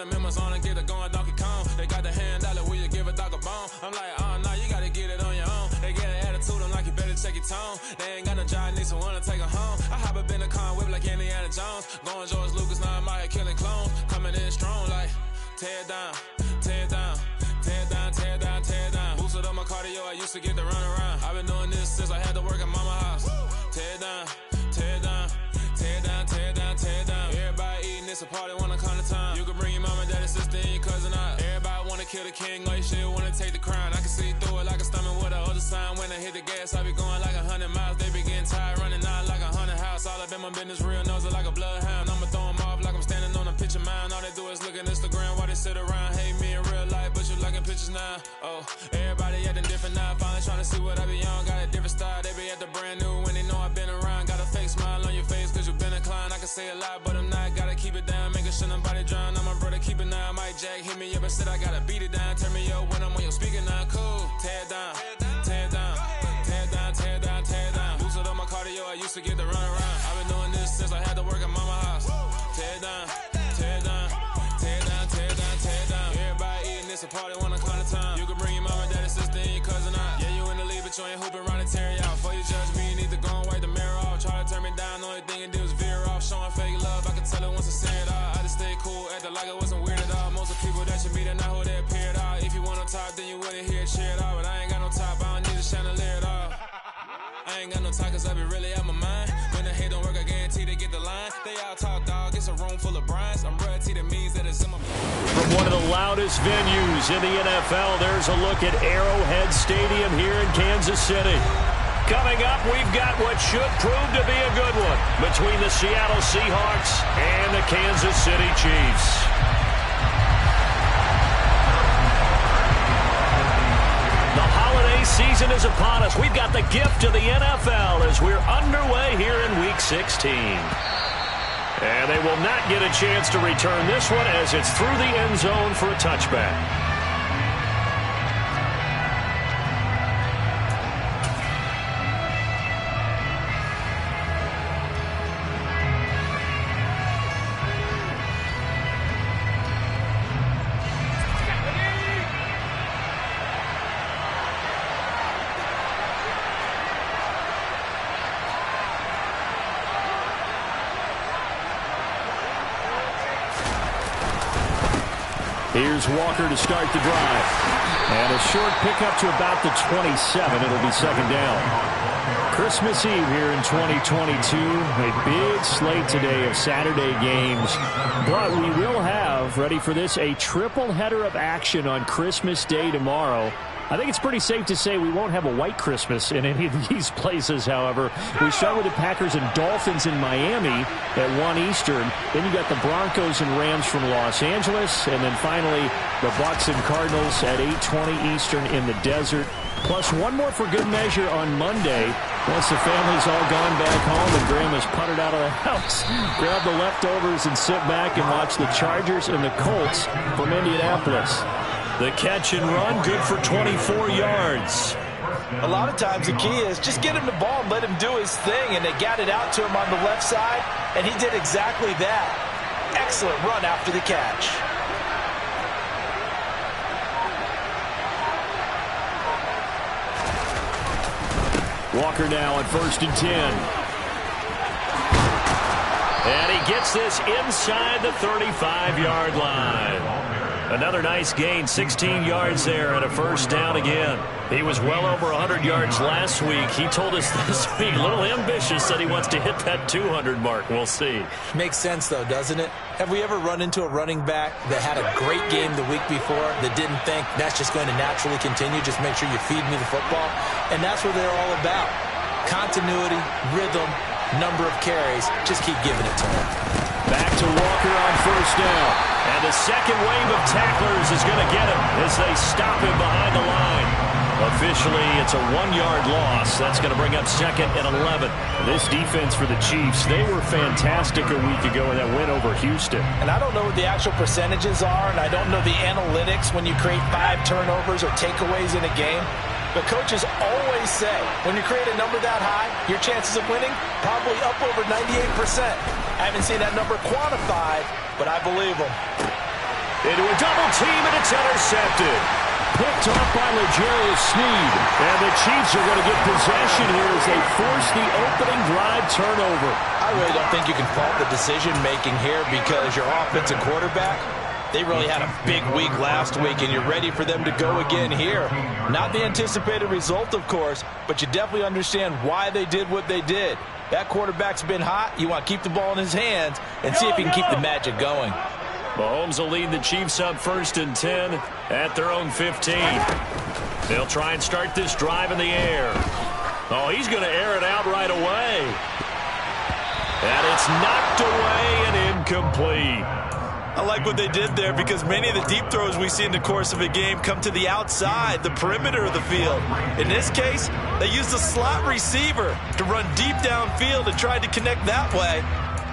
them himmels on and get it going Donkey Kong. They got the hand dollar, will you give a dog a bone? I'm like, oh, no, you gotta get it on your own. They get an attitude, I'm like, you better check your tone. They ain't got no job, need someone to take her home. I hop up in the car and whip like Indiana Jones. Going George Lucas, now I'm out here killing clones. Coming in strong like, tear it down, tear it down. Tear it down, tear it down, tear it down. Boosted up my cardio, I used to get to run around. I've been doing this since I had to work at mama house. Tear it down, tear it down, tear it down, tear it down, tear it down. Everybody eating, it's a party, wanna come to time. You can bring your mama, daddy, sister, and your cousin out. Everybody wanna kill the king, or you shit wanna take the crown. I can see through it like a stomach with a other sign. When I hit the gas, I be going like 100 miles. They be getting tired, running out like 100 house. All up in my business, real nose like a bloodhound. I'ma throw them off like I'm standing on a picture mound. All they do is look at Instagram while they sit around. Hate me in real life, but you liking pictures now. Oh, everybody acting different now. Finally trying to see what I be on. Got a different style, they be at the brand new when they know I've been around. Got a fake smile on your face cause you been inclined. I can say a lot, but I'm not. Gotta keep it down, making sure nobody drown. I'm my brother, keep it now. Mike Jack hit me up and said I gotta beat it down. Turn me up when I'm on your speaker now. Cool, tear it down, tear it down, tear it down, tear it down, tear it down. Boosted up my cardio, I used to get to run around. I've been doing this since I had to work at mama house. Tear it down, tear it down, tear it down, tear it down, tear it down. Everybody eating, it's a party, wanna come to time. You can bring your mama, daddy, sister, and your cousin out. Yeah, you in the league, but you ain't hooping around and tear out. Before you judge me, you need to go and wipe the mirror off. Try to turn me down, the only thing you do is veer off. Showing fake love, I can tell it once I say it all. I just stay cool, acting like it wasn't weird at all. Most of the people that you meet are not who they appear at all. If you want on top, then you wouldn't hear it cheer at all. But I ain't got no top, I don't need a chandelier at all. I ain't got no talk cause I be really out my mind. When the hate don't work, I guarantee they get the line. They all talk dog, it's a room full of brines. I'm royalty, that means that it's in my... From one of the loudest venues in the NFL, there's a look at Arrowhead Stadium here in Kansas City. Coming up, we've got what should prove to be a good one between the Seattle Seahawks and the Kansas City Chiefs. The holiday season is upon us. We've got the gift of the NFL as we're underway here in Week 16. And they will not get a chance to return this one as it's through the end zone for a touchback. Here's Walker to start the drive. And a short pickup to about the 27. It'll be second down. Christmas Eve here in 2022. A big slate today of Saturday games. But we will have, ready for this, a triple header of action on Christmas Day tomorrow. I think it's pretty safe to say we won't have a white Christmas in any of these places, however. We start with the Packers and Dolphins in Miami at 1 Eastern. Then you got the Broncos and Rams from Los Angeles. And then finally, the Bucs and Cardinals at 8:20 Eastern in the desert. Plus one more for good measure on Monday. Once the family's all gone back home and Grandma's puttered out of the house, grab the leftovers and sit back and watch the Chargers and the Colts from Indianapolis. The catch and run, good for 24 yards. A lot of times the key is just get him the ball and let him do his thing, and they got it out to him on the left side, and he did exactly that. Excellent run after the catch. Walker now at 1st and 10. And he gets this inside the 35-yard line. Another nice gain, 16 yards there and a first down again. He was well over 100 yards last week. He told us this week, a little ambitious, said he wants to hit that 200 mark. We'll see. Makes sense, though, doesn't it? Have we ever run into a running back that had a great game the week before that didn't think that's just going to naturally continue? Just make sure you feed me the football. And that's what they're all about. Continuity, rhythm, number of carries. Just keep giving it to him. Back to Walker on first down. And the second wave of tacklers is going to get him as they stop him behind the line. Officially, it's a 1-yard loss. That's going to bring up 2nd and 11. This defense for the Chiefs, they were fantastic a week ago in that win over Houston. And I don't know what the actual percentages are, and I don't know the analytics when you create 5 turnovers or takeaways in a game. But coaches always say, when you create a number that high, your chances of winning probably up over 98%. I haven't seen that number quantified, but I believe them. into a double team, and it's intercepted. Picked off by L'Jarius Sneed. And the Chiefs are going to get possession here as they force the opening drive turnover. I really don't think you can fault the decision-making here because your offensive quarterback, they really had a big week last week, and you're ready for them to go again here. Not the anticipated result, of course, but you definitely understand why they did what they did. That quarterback's been hot. You want to keep the ball in his hands and see if he can keep the magic going. Mahomes will lead the Chiefs up 1st and 10 at their own 15. They'll try and start this drive in the air. Oh, he's going to air it out right away. And it's knocked away and incomplete. I like what they did there because many of the deep throws we see in the course of a game come to the outside, the perimeter of the field. In this case, they used a slot receiver to run deep downfield and tried to connect that way.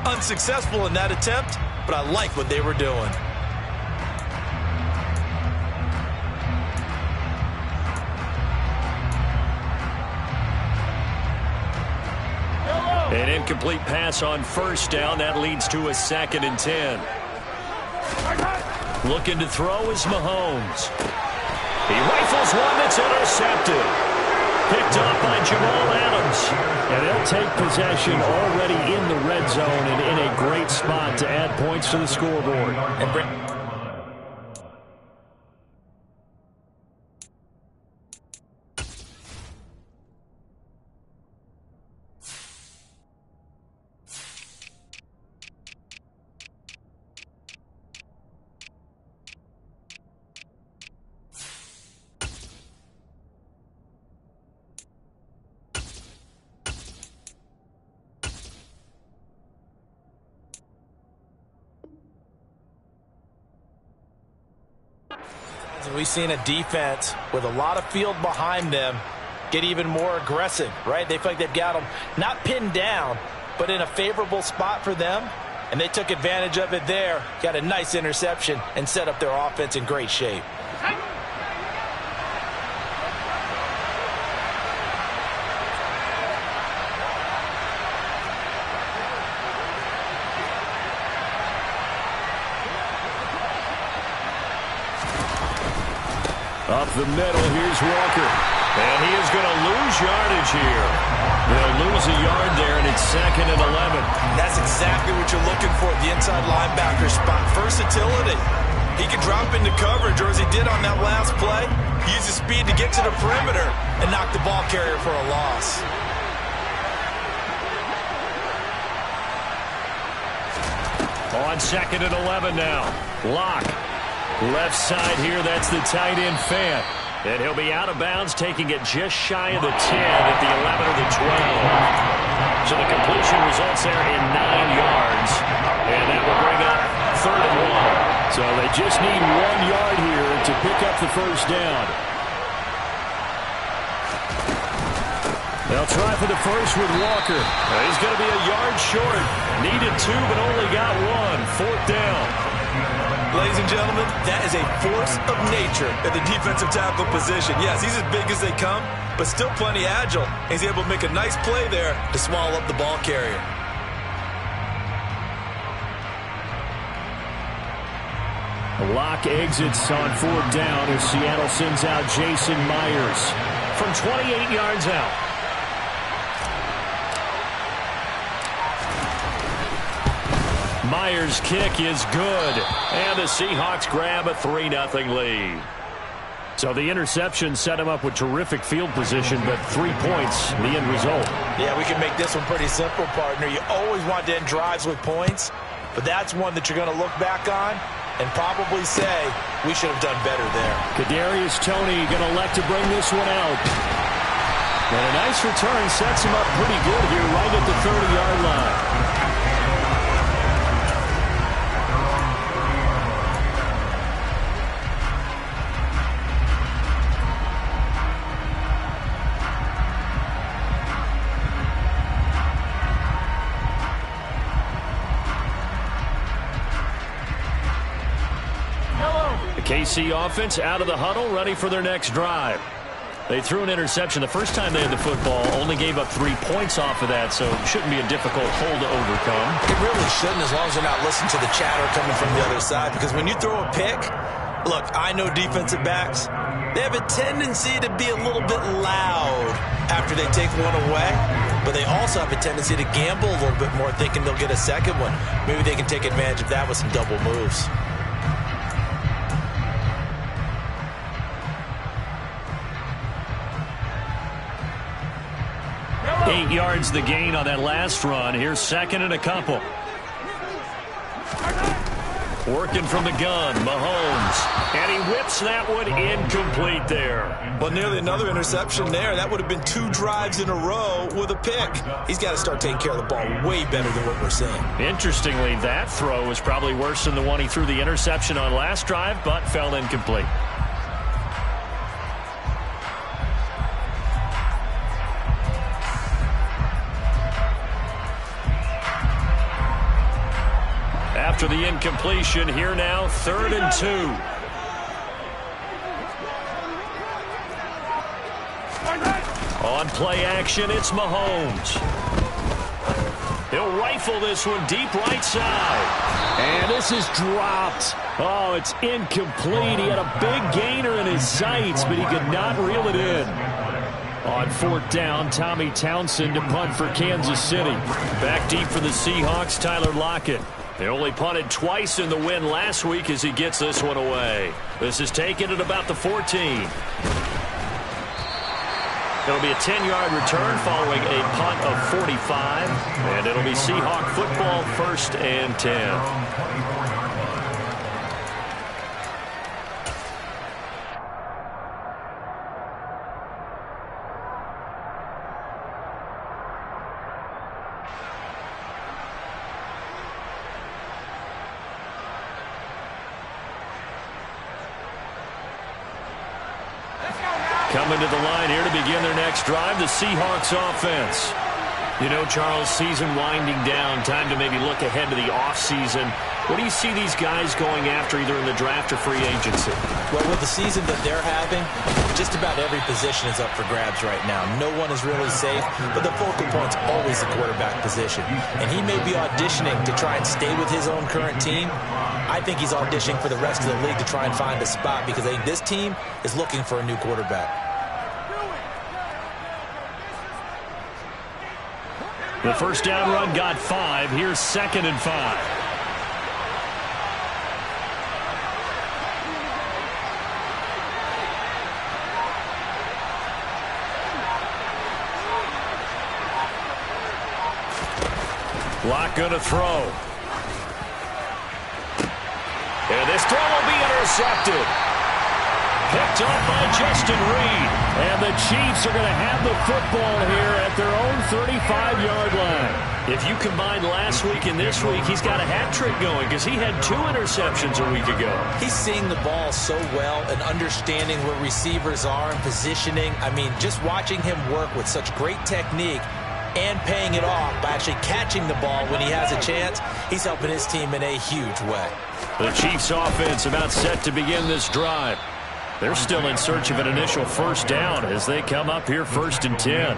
Unsuccessful in that attempt, but I like what they were doing. An incomplete pass on 1st down. That leads to a 2nd and 10. Looking to throw is Mahomes. He rifles one that's intercepted. Picked off by Jamal Adams. And they'll take possession already in the red zone and in a great spot to add points to the scoreboard. We've seen a defense with a lot of field behind them get even more aggressive, right? They feel like they've got them not pinned down, but in a favorable spot for them, and they took advantage of it there, got a nice interception, and set up their offense in great shape. Up the middle, here's Walker. And he is going to lose yardage here. They'll lose a yard there, and it's 2nd and 11. That's exactly what you're looking for at the inside linebacker spot. Versatility. He can drop into coverage, or as he did on that last play, use his speed to get to the perimeter and knock the ball carrier for a loss. On 2nd and 11 now. Locke. Left side here, that's the tight end Fant. And he'll be out of bounds, taking it just shy of the 10 at the 11 or the 12. So the completion results there in 9 yards. And that will bring up 3rd and 1. So they just need 1 yard here to pick up the 1st down. They'll try for the first with Walker. He's going to be a yard short. Needed 2, but only got 1. 4th down. Ladies and gentlemen, that is a force of nature at the defensive tackle position. Yes, he's as big as they come, but still plenty agile. He's able to make a nice play there to swallow up the ball carrier. Locke exits on 4th down as Seattle sends out Jason Myers from 28 yards out. Myers' kick is good, and the Seahawks grab a 3-0 lead. So the interception set him up with terrific field position, but 3 points, the end result. Yeah, we can make this one pretty simple, partner. You always want to end drives with points, but that's one that you're going to look back on and probably say, we should have done better there. Kadarius Toney going to elect to bring this one out. And a nice return sets him up pretty good here right at the 30-yard line. KC offense out of the huddle, ready for their next drive. They threw an interception the first time they had the football, only gave up 3 points off of that, so it shouldn't be a difficult hole to overcome. It really shouldn't, as long as they're not listening to the chatter coming from the other side, because when you throw a pick, look, I know defensive backs, they have a tendency to be a little bit loud after they take one away, but they also have a tendency to gamble a little bit more, thinking they'll get a second one. Maybe they can take advantage of that with some double moves. 8 yards the gain on that last run. Here's second and a couple. Working from the gun, Mahomes. And he whips that one incomplete there. Well, nearly another interception there. That would have been 2 drives in a row with a pick. He's got to start taking care of the ball way better than what we're seeing. Interestingly, that throw was probably worse than the one he threw the interception on last drive, but fell incomplete. After the incompletion, here now, 3rd and 2. On play action, it's Mahomes. He'll rifle this one deep right side. And this is dropped. Oh, it's incomplete. He had a big gainer in his sights, but he could not reel it in. On 4th down, Tommy Townsend to punt for Kansas City. Back deep for the Seahawks, Tyler Lockett. They only punted twice in the win last week as he gets this one away. This is taken at about the 14. It'll be a 10-yard return following a punt of 45. And it'll be Seahawk football, 1st and 10. Coming to the line here to begin their next drive, the Seahawks offense. You know, Charles, season winding down, time to maybe look ahead to the offseason. What do you see these guys going after either in the draft or free agency? Well, with the season that they're having, just about every position is up for grabs right now. No one is really safe, but the focal point's always the quarterback position. And he may be auditioning to try and stay with his own current team. I think he's auditioning for the rest of the league to try and find a spot because I think this team is looking for a new quarterback. The first down run got 5. Here's 2nd and 5. Lock gonna throw. And this throw will be intercepted. Picked up by Justin Reed. And the Chiefs are going to have the football here at their own 35-yard line. If you combine last week and this week, he's got a hat trick going because he had 2 interceptions a week ago. He's seeing the ball so well and understanding where receivers are and positioning. I mean, just watching him work with such great technique and paying it off by actually catching the ball when he has a chance, he's helping his team in a huge way. The Chiefs offense about set to begin this drive. They're still in search of an initial first down as they come up here 1st and 10.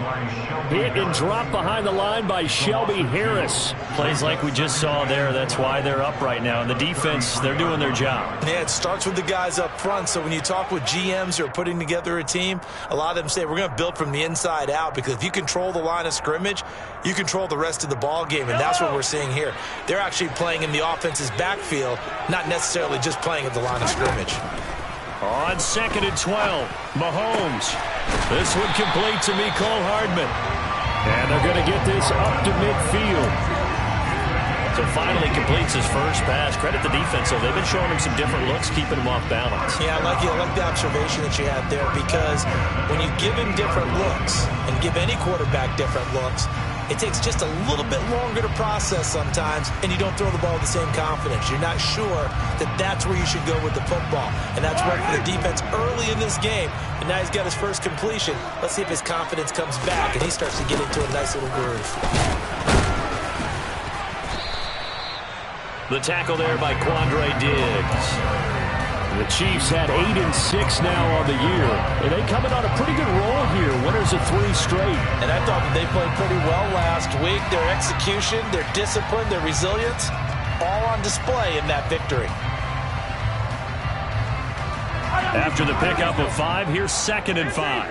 Hit and drop behind the line by Shelby Harris. Plays like we just saw there. That's why they're up right now. And the defense, they're doing their job. Yeah, it starts with the guys up front. So when you talk with GMs who are putting together a team, a lot of them say we're going to build from the inside out because if you control the line of scrimmage, you control the rest of the ball game. And that's what we're seeing here. They're actually playing in the offense's backfield, not necessarily just playing at the line of scrimmage. On 2nd and 12, Mahomes. This one complete to Mecole Hardman. And they're going to get this up to midfield. So finally completes his first pass. Credit the defense, so they've been showing him some different looks, keeping him off balance. Yeah, I like the observation that you had there because when you give him different looks and give any quarterback different looks, it takes just a little bit longer to process sometimes, and you don't throw the ball with the same confidence. You're not sure that that's where you should go with the football, and that's worked for the defense early in this game, and now he's got his first completion. Let's see if his confidence comes back, and he starts to get into a nice little groove. The tackle there by Quandre Diggs. The Chiefs had 8-6 now on the year. And they coming on a pretty good roll here. Winners of 3 straight. And I thought that they played pretty well last week. Their execution, their discipline, their resilience, all on display in that victory. After the pickup of 5, here's 2nd and 5.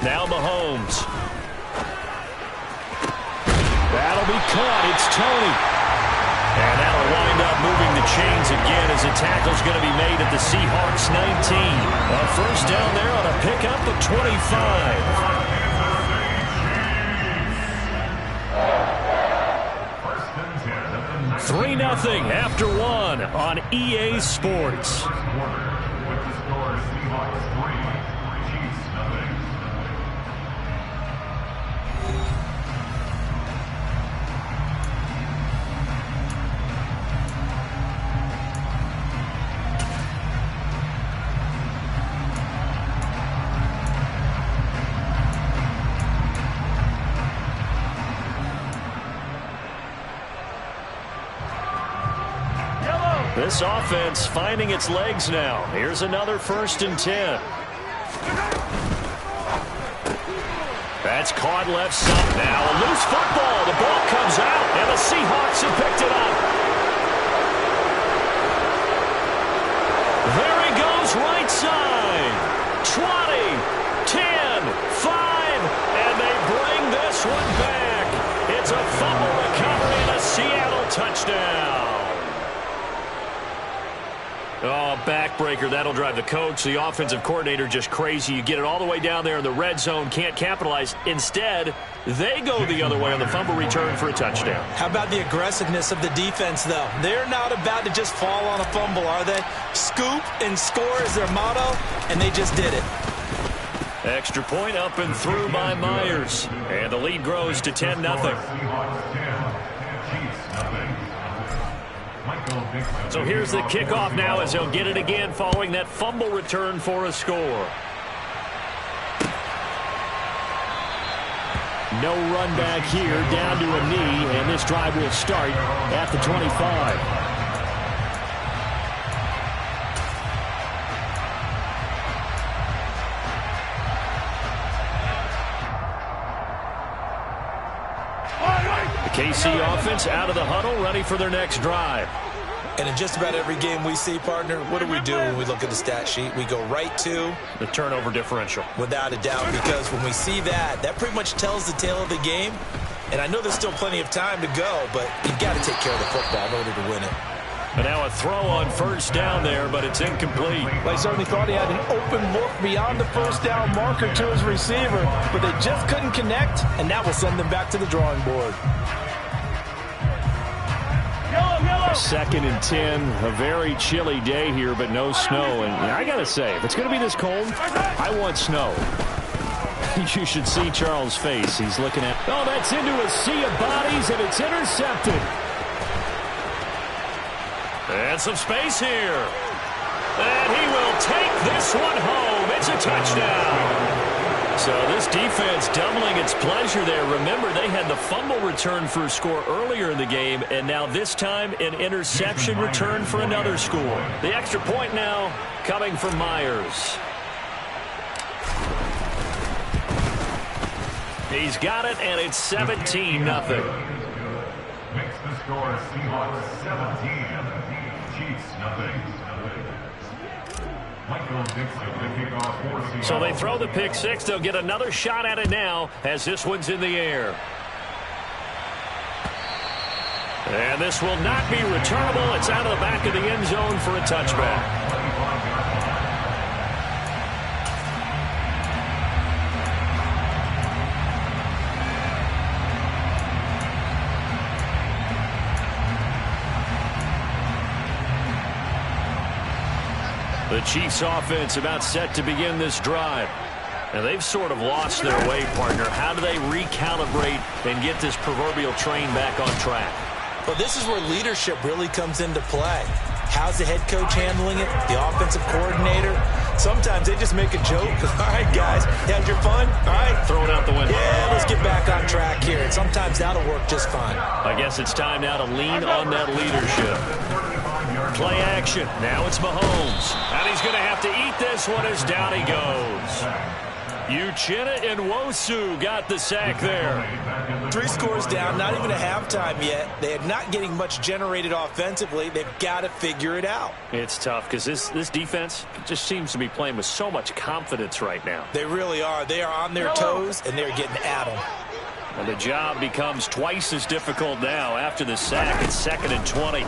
Now Mahomes. That'll be caught. It's Tony. And that'll wind up moving the chains again as a tackle's going to be made at the Seahawks 19. A first down there on a pickup of 25. 3-0 after 1 on EA Sports. This offense finding its legs now. Here's another 1st and 10. That's caught left side. Now a loose football. The ball comes out, and the Seahawks have picked it up. There he goes, right side. 20, 10, 5, and they bring this one back. It's a fumble recovery and a Seattle touchdown. Oh, backbreaker. That'll drive the coach, the offensive coordinator, just crazy. You get it all the way down there in the red zone, can't capitalize. Instead, they go the other way on the fumble return for a touchdown. How about the aggressiveness of the defense, though? They're not about to just fall on a fumble, are they? Scoop and score is their motto, and they just did it. Extra point up and through by Myers. And the lead grows to 10-0. So here's the kickoff now as he'll get it again following that fumble return for a score. No run back here, down to a knee, and this drive will start at the 25. The KC offense out of the huddle, ready for their next drive. And in just about every game we see, partner, what do we do when we look at the stat sheet? We go right to the turnover differential. Without a doubt, because when we see that, that pretty much tells the tale of the game. And I know there's still plenty of time to go, but you've got to take care of the football in order to win it. And now a throw on 1st down there, but it's incomplete. Well, he certainly thought he had an open look beyond the 1st down marker to his receiver, but they just couldn't connect, and that will send them back to the drawing board. 2nd and 10, a very chilly day here, but no snow. And I got to say, if it's going to be this cold, I want snow. You should see Charles' face. He's looking at, oh, that's into a sea of bodies, and it's intercepted. And some space here. And he will take this one home. It's a touchdown. So this defense doubling its pleasure there. Remember, they had the fumble return for a score earlier in the game, and now this time an interception return for another score. The extra point now coming from Myers. He's got it, and it's 17-0. Makes the score Seahawks 17, Chiefs nothing. So they throw the pick six. They'll get another shot at it now as this one's in the air. And this will not be returnable. It's out of the back of the end zone for a touchback. The Chiefs offense about set to begin this drive. And they've sort of lost their way, partner. How do they recalibrate and get this proverbial train back on track? Well, this is where leadership really comes into play. How's the head coach handling it? The offensive coordinator? Sometimes they just make a joke. All right, guys, you had your fun? All right. Throw it out the window. Yeah, let's get back on track here, and sometimes that'll work just fine. I guess it's time now to lean on that leadership. Play action. Now it's Mahomes. And he's going to have to eat this one as down he goes. Uchenna and Nwosu got the sack there. 3 scores down, not even a halftime yet. They are not getting much generated offensively. They've got to figure it out. It's tough because this defense just seems to be playing with so much confidence right now. They really are. They are on their toes, and they're getting at them. And the job becomes twice as difficult now after the sack. It's 2nd and 20.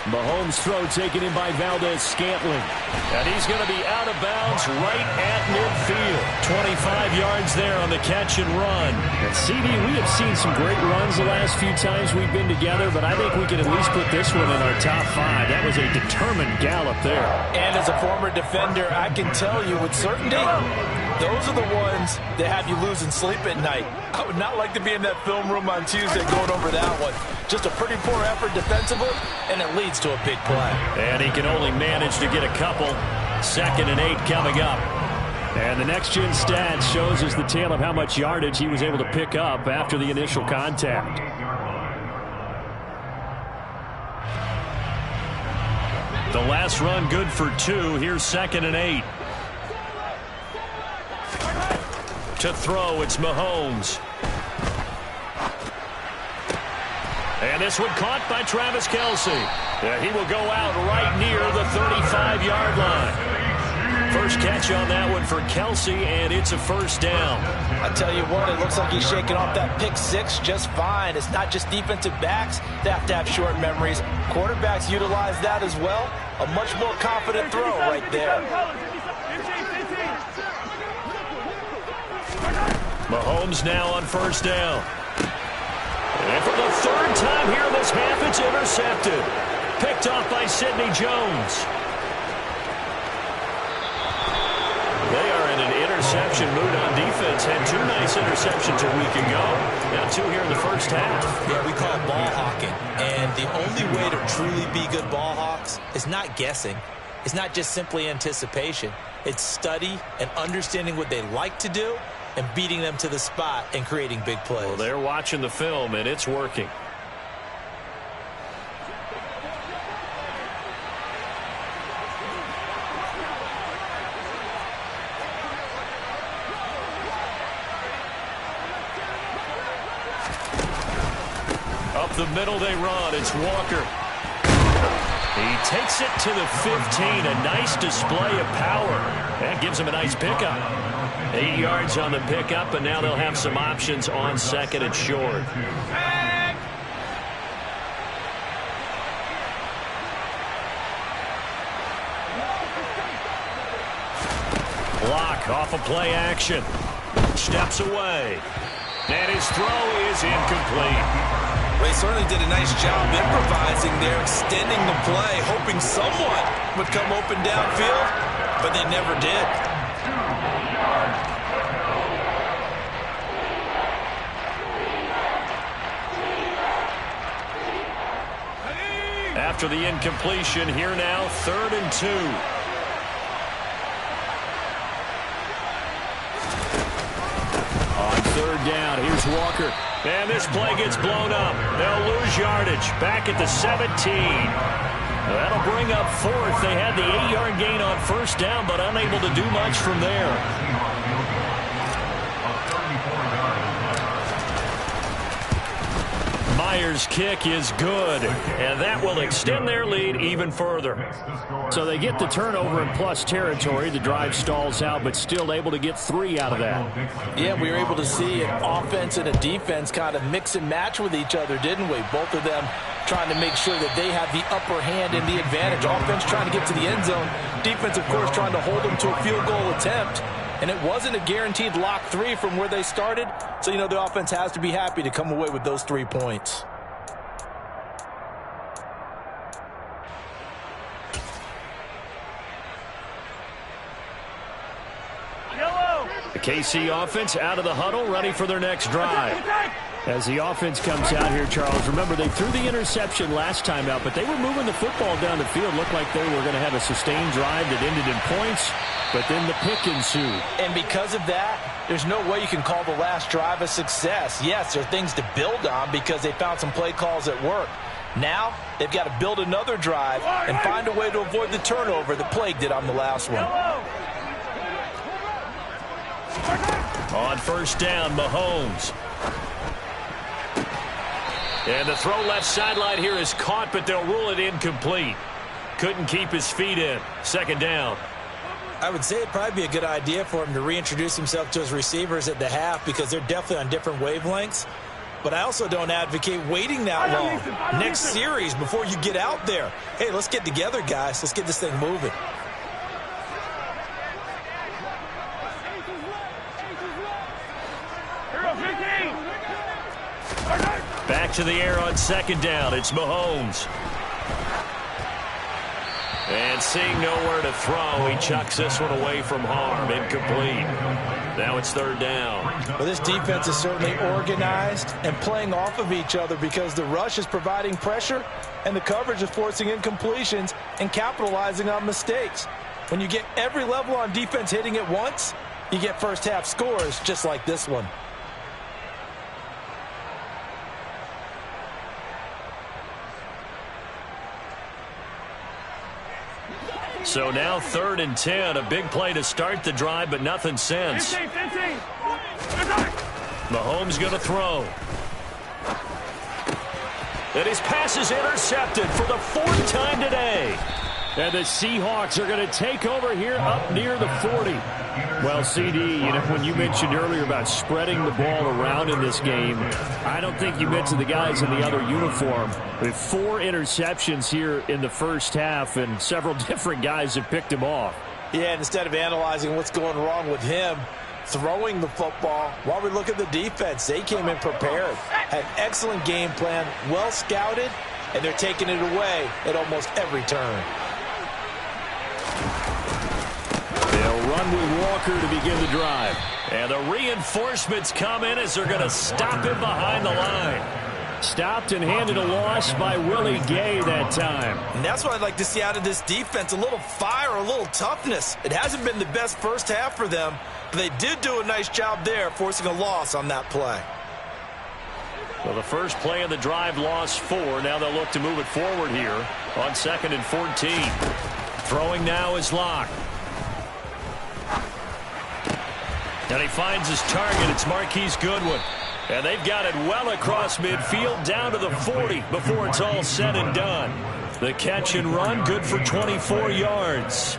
Mahomes' throw taken in by Valdez-Scantling. And he's going to be out of bounds right at midfield. 25 yards there on the catch and run. And CD, we have seen some great runs the last few times we've been together, but I think we can at least put this one in our top 5. That was a determined gallop there. And as a former defender, I can tell you with certainty, those are the ones that have you losing sleep at night. I would not like to be in that film room on Tuesday going over that one. Just a pretty poor effort defensively, and it leads to a big play. And he can only manage to get a couple. 2nd and 8 coming up. And the next-gen stats shows us the tale of how much yardage he was able to pick up after the initial contact. The last run good for 2. Here's 2nd and 8. To throw, it's Mahomes. And this one caught by Travis Kelce. He will go out right near the 35-yard line. First catch on that one for Kelce, and it's a first down. I tell you what, it looks like he's shaking off that pick 6 just fine. It's not just defensive backs that have to have short memories. Quarterbacks utilize that as well. A much more confident throw right there. Mahomes now on first down. And for the 3rd time here in this half, it's intercepted. Picked off by Sidney Jones. They are in an interception mood on defense. Had 2 nice interceptions a week ago. Now 2 here in the first half. Yeah, we call it ball hawking. And the only way to truly be good ball hawks is not guessing. It's not just simply anticipation. It's study and understanding what they like to do and beating them to the spot and creating big plays. Well, they're watching the film, and it's working. Up the middle they run. It's Walker. He takes it to the 15. A nice display of power. That gives him a nice pickup. 8 yards on the pickup, and now they'll have some options on 2nd and short. Block off a play action. Steps away. And his throw is incomplete. They certainly did a nice job improvising there, extending the play, hoping someone would come open downfield, but they never did. After the incompletion, here now, 3rd and 2. On 3rd down, here's Walker. And this play gets blown up. They'll lose yardage. Back at the 17. That'll bring up 4th. They had the 8-yard gain on first down, but unable to do much from there. Myers' kick is good, and that will extend their lead even further. So they get the turnover in plus territory. The drive stalls out, but still able to get 3 out of that. Yeah, we were able to see an offense and a defense kind of mix and match with each other, didn't we? Both of them trying to make sure that they have the upper hand and the advantage. Offense trying to get to the end zone. Defense, of course, trying to hold them to a field goal attempt. And it wasn't a guaranteed lock 3 from where they started. So, you know, the offense has to be happy to come away with those 3 points. The KC offense out of the huddle, ready for their next drive. As the offense comes out here, Charles, remember they threw the interception last time out, but they were moving the football down the field. Looked like they were going to have a sustained drive that ended in points, but then the pick ensued. And because of that, there's no way you can call the last drive a success. Yes, there are things to build on because they found some play calls that work. Now, they've got to build another drive and find a way to avoid the turnover that plagued it on the last one. On first down, Mahomes. And the throw left sideline here is caught, but they'll rule it incomplete. Couldn't keep his feet in. Second down. I would say it'd probably be a good idea for him to reintroduce himself to his receivers at the half because they're definitely on different wavelengths. But I also don't advocate waiting that long. Next series before you get out there. Hey, let's get together, guys. Let's get this thing moving. Back to the air on second down. It's Mahomes. And seeing nowhere to throw, he chucks this one away from harm. Incomplete. Now it's third down. Well, this defense is certainly organized and playing off of each other because the rush is providing pressure and the coverage is forcing incompletions and capitalizing on mistakes. When you get every level on defense hitting at once, you get first half scores just like this one. So now 3rd and 10. A big play to start the drive, but nothing since. Mahomes going to throw. And his pass is intercepted for the 4th time today. And the Seahawks are going to take over here up near the 40. Well, CD, you know, when you mentioned earlier about spreading the ball around in this game, I don't think you mentioned the guys in the other uniform. With 4 interceptions here in the first half, and several different guys have picked him off. Yeah, and instead of analyzing what's going wrong with him, throwing the football, while we look at the defense, they came in prepared. Had excellent game plan, well scouted, and they're taking it away at almost every turn. They'll run with Walker to begin the drive. And the reinforcements come in as they're going to stop him behind the line. Stopped and handed a loss by Willie Gay that time. And that's what I'd like to see out of this defense, a little fire, a little toughness. It hasn't been the best first half for them, but they did do a nice job there, forcing a loss on that play. Well, the first play of the drive lost 4. Now they'll look to move it forward here on 2nd and 14. Throwing now is Locke. And he finds his target. It's Marquise Goodwin. And they've got it well across midfield down to the 40 before it's all said and done. The catch and run, good for 24 yards.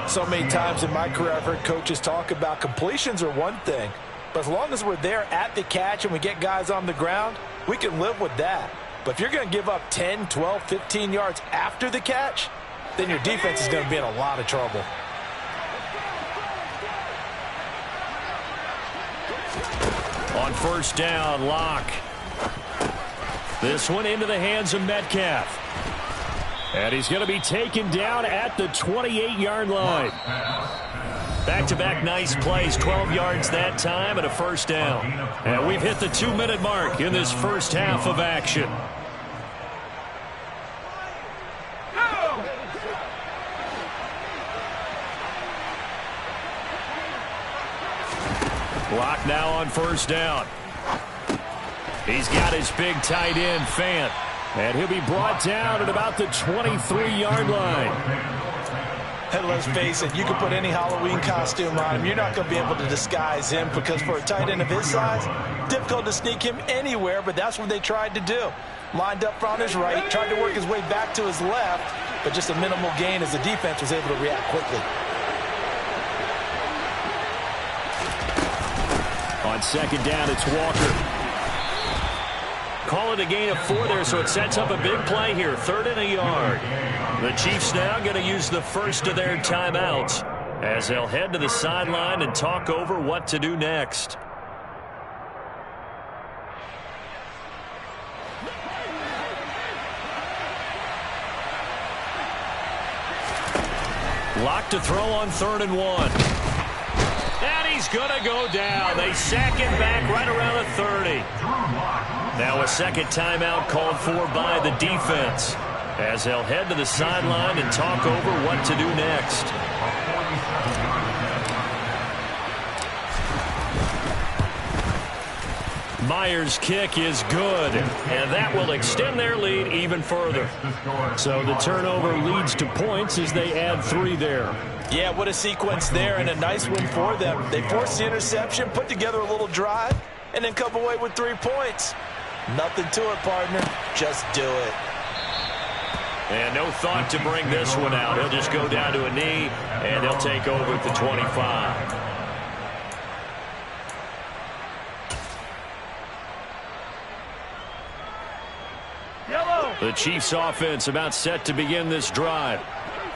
So many times in my career, I've heard coaches talk about completions are one thing. But as long as we're there at the catch and we get guys on the ground, we can live with that. But if you're going to give up 10, 12, 15 yards after the catch, then your defense is going to be in a lot of trouble. On first down, Locke. This one into the hands of Metcalf. And he's going to be taken down at the 28-yard line. Back-to-back nice plays, 12 yards that time and a first down. And we've hit the 2-minute mark in this first half of action. Locke now on first down. He's got his big tight end, Fant. And he'll be brought down at about the 23-yard line. And let's face it, you can put any Halloween costume on him. You're not going to be able to disguise him because for a tight end of his size, difficult to sneak him anywhere, but that's what they tried to do. Lined up on his right, tried to work his way back to his left, but just a minimal gain as the defense was able to react quickly. On second down, it's Walker. Call it a gain of 4 there, so it sets up a big play here. 3rd and a yard. The Chiefs now going to use the first of their timeouts as they'll head to the sideline and talk over what to do next. Locke to throw on 3rd and 1. And he's going to go down. They sack him back right around the 30. Now a second timeout called for by the defense, as they'll head to the sideline and talk over what to do next. Myers' kick is good, and that will extend their lead even further. So the turnover leads to points as they add 3 there. Yeah, what a sequence there, and a nice win for them. They forced the interception, put together a little drive, and then come away with 3 points. Nothing to it, partner. Just do it. And no thought to bring this one out. He'll just go down to a knee, and they'll take over at the 25. The Chiefs offense about set to begin this drive.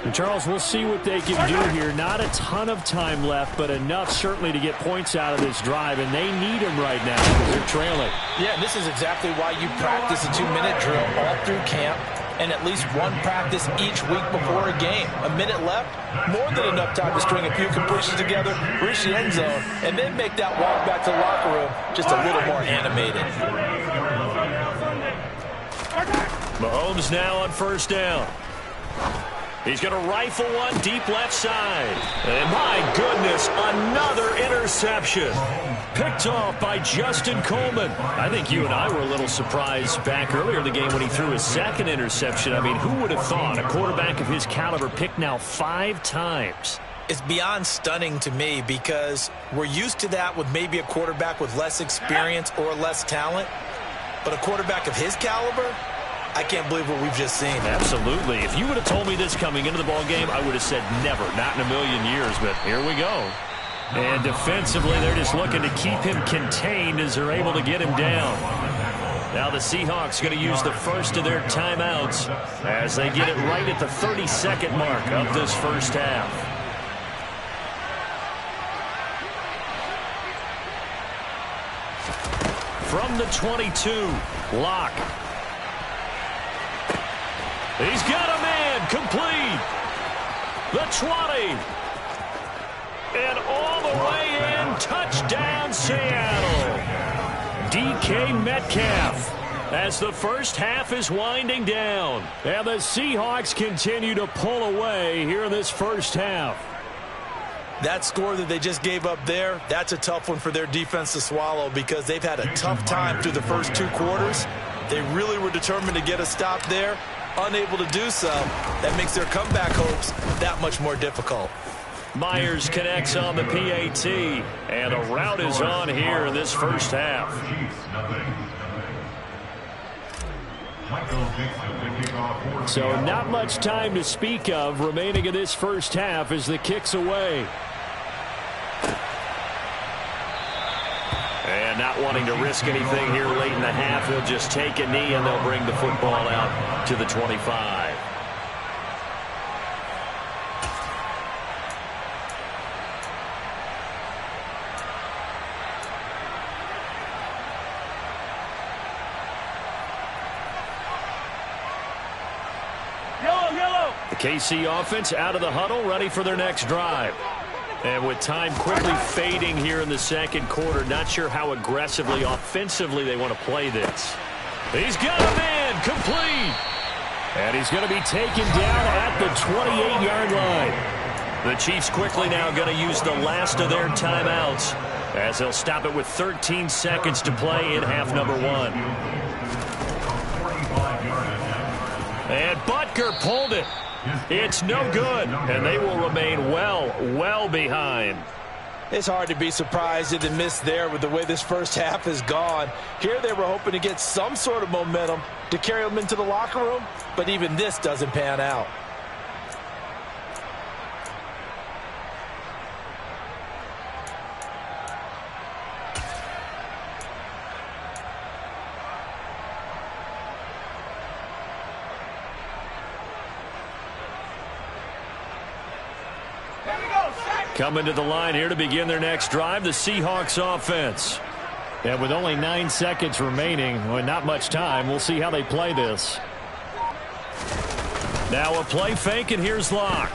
And Charles, we'll see what they can do here. Not a ton of time left, but enough certainly to get points out of this drive, and they need them right now because they're trailing. Yeah, this is exactly why you practice a 2-minute drill all through camp and at least one practice each week before a game. A minute left, more than enough time to string a few completions together, reach the end zone, and then make that walk back to the locker room just a little more animated. Mahomes now on first down. He's going to rifle one deep left side. And my goodness, another interception. Picked off by Justin Coleman. I think you and I were a little surprised back earlier in the game when he threw his second interception. I mean, who would have thought a quarterback of his caliber picked now 5 times? It's beyond stunning to me because we're used to that with maybe a quarterback with less experience or less talent. But a quarterback of his caliber, I can't believe what we've just seen. Absolutely. If you would have told me this coming into the ball game, I would have said never, not in a million years. But here we go. And defensively, they're just looking to keep him contained as they're able to get him down. Now the Seahawks going to use the first of their timeouts as they get it right at the 32nd mark of this first half. From the 22, Locke. He's got a man complete. The 20. And all the way in. Touchdown, Seattle. DK Metcalf as the first half is winding down. And the Seahawks continue to pull away here in this first half. That score that they just gave up there, that's a tough one for their defense to swallow because they've had a tough time through the first 2 quarters. They really were determined to get a stop there. Unable to do so, that makes their comeback hopes that much more difficult. Myers connects on the PAT, and a rout is on here in this first half. So not much time to speak of remaining in this first half as the kick's away. And not wanting to risk anything here late in the half, they'll just take a knee and they'll bring the football out to the 25. The KC offense out of the huddle, ready for their next drive. And with time quickly fading here in the second quarter, not sure how aggressively, offensively they want to play this. He's got a man complete. And he's going to be taken down at the 28-yard line. The Chiefs quickly now going to use the last of their timeouts as they'll stop it with 13 seconds to play in half number 1. And Butker pulled it. It's no good, and they will remain well behind. It's hard to be surprised at the miss there with the way this first half has gone. Here they were hoping to get some sort of momentum to carry them into the locker room, but even this doesn't pan out. Coming to the line here to begin their next drive, the Seahawks offense. And with only 9 seconds remaining, well, not much time, we'll see how they play this. Now a play fake, and here's Locke.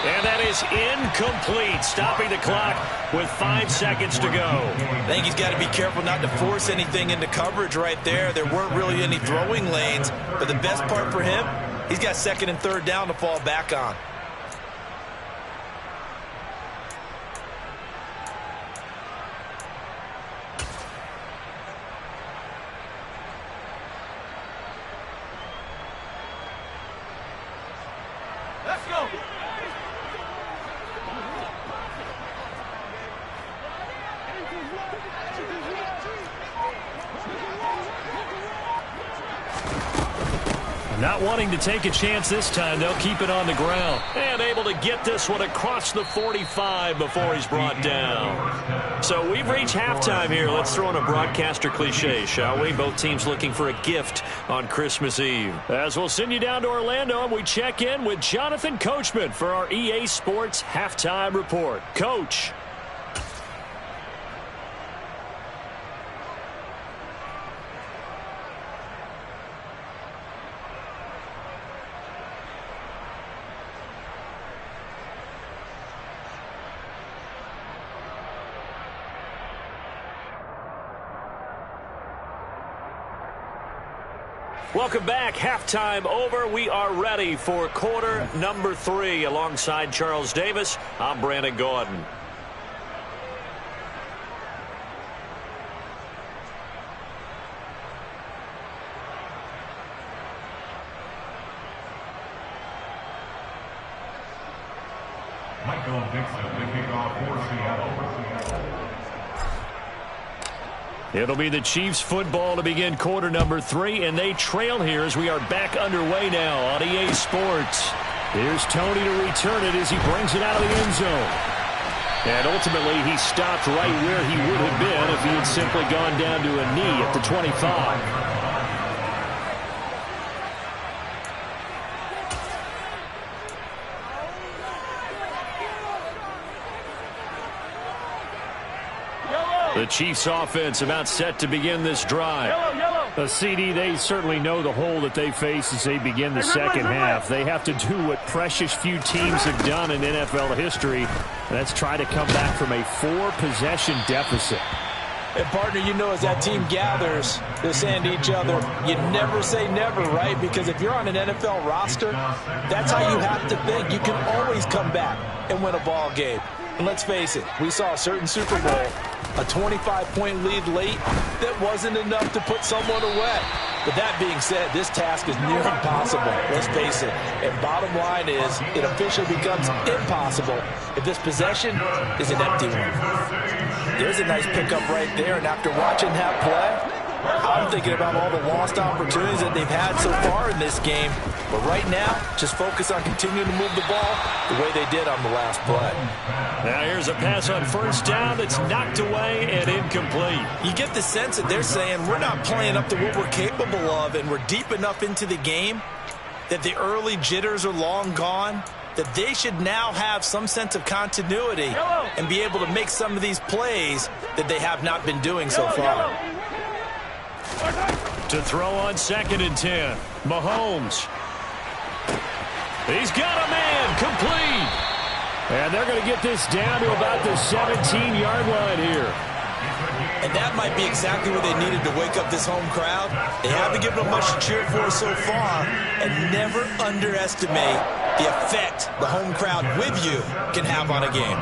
And that is incomplete, stopping the clock with 5 seconds to go. I think he's got to be careful not to force anything into coverage right there. There weren't really any throwing lanes, but the best part for him, he's got second and third down to fall back on. Let's go. Not wanting to take a chance this time, they'll keep it on the ground. And able to get this one across the 45 before he's brought down. So we've reached halftime here. Let's throw in a broadcaster cliche, shall we? Both teams looking for a gift on Christmas Eve. As we'll send you down to Orlando, and we check in with Jonathan Coachman for our EA Sports Halftime Report. Coach. Welcome back. Halftime over. We are ready for quarter number 3. Alongside Charles Davis, I'm Brandon Gordon. Michael Dixon, the kickoff for Seattle. It'll be the Chiefs football to begin quarter number 3, and they trail here as we are back underway now on EA Sports. Here's Tony to return it as he brings it out of the end zone. And ultimately, he stopped right where he would have been if he had simply gone down to a knee at the 25. The Chiefs offense about set to begin this drive. A CD, they certainly know the hole that they face as they begin the second half. They have to do what precious few teams have done in NFL history. That's try to come back from a 4-possession deficit. And partner, you know, as that team gathers, they're saying to each other, you never say never, right? Because if you're on an NFL roster, that's how you have to think. You can always come back and win a ball game. And let's face it, we saw a certain Super Bowl, a 25-point lead late that wasn't enough to put someone away. But that being said, this task is near impossible, let's face it. And bottom line is, it officially becomes impossible if this possession is an empty one. There's a nice pickup right there, and after watching that play, I'm thinking about all the lost opportunities that they've had so far in this game. But right now, just focus on continuing to move the ball the way they did on the last play. Now here's a pass on first down that's knocked away and incomplete. You get the sense that they're saying we're not playing up to what we're capable of, and we're deep enough into the game that the early jitters are long gone, that they should now have some sense of continuity and be able to make some of these plays that they have not been doing so far. To throw on 2nd and 10, Mahomes. He's got a man, complete. And they're going to get this down to about the 17-yard line here. And that might be exactly what they needed to wake up this home crowd. They haven't given them much to cheer for so far, and never underestimate the effect the home crowd with you can have on a game.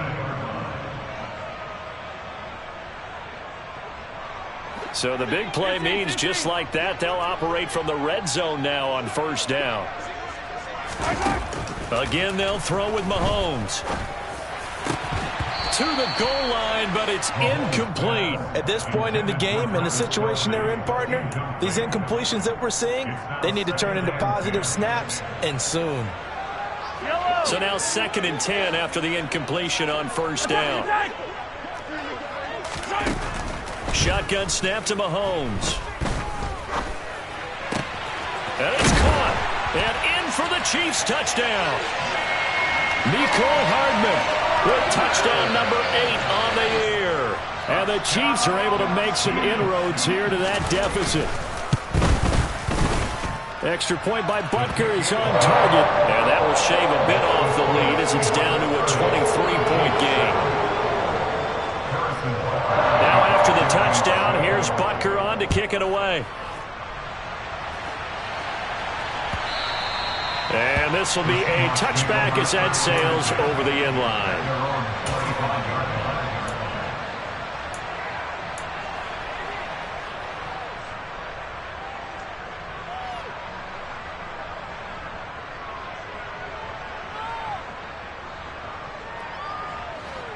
So the big play means just like that, they'll operate from the red zone now on first down. Again, they'll throw with Mahomes. To the goal line, but it's incomplete. At this point in the game, in the situation they're in, partner, these incompletions that we're seeing, they need to turn into positive snaps, and soon. So now 2nd and 10 after the incompletion on first down. Shotgun snap to Mahomes. And it's caught. And in for the Chiefs touchdown. Mecole Hardman with touchdown number 8 on the year. And the Chiefs are able to make some inroads here to that deficit. Extra point by Butker is on target. And that will shave a bit off the lead as it's down it away. And this will be a touchback as that sails over the end line.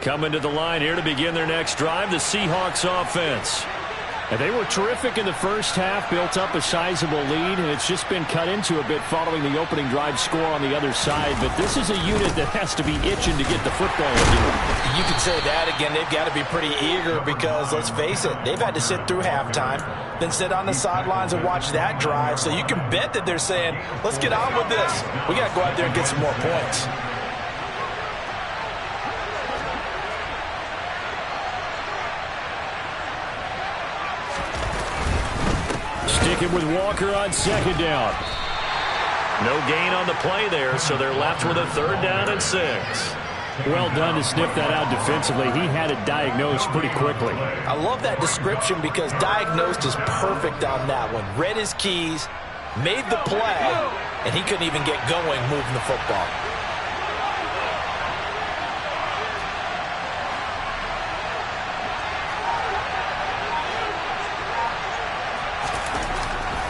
Coming to the line here to begin their next drive, the Seahawks offense. And they were terrific in the first half, built up a sizable lead, and it's just been cut into a bit following the opening drive score on the other side. But this is a unit that has to be itching to get the football again. You can say that again. They've got to be pretty eager because, let's face it, they've had to sit through halftime, then sit on the sidelines and watch that drive. So you can bet that they're saying, let's get on with this. We got to go out there and get some more points. Sticking with Walker on second down. No gain on the play there, so they're left with a 3rd down and 6. Well done to sniff that out defensively. He had it diagnosed pretty quickly. I love that description because diagnosed is perfect on that one. Read his keys, made the play, and he couldn't even get going moving the football.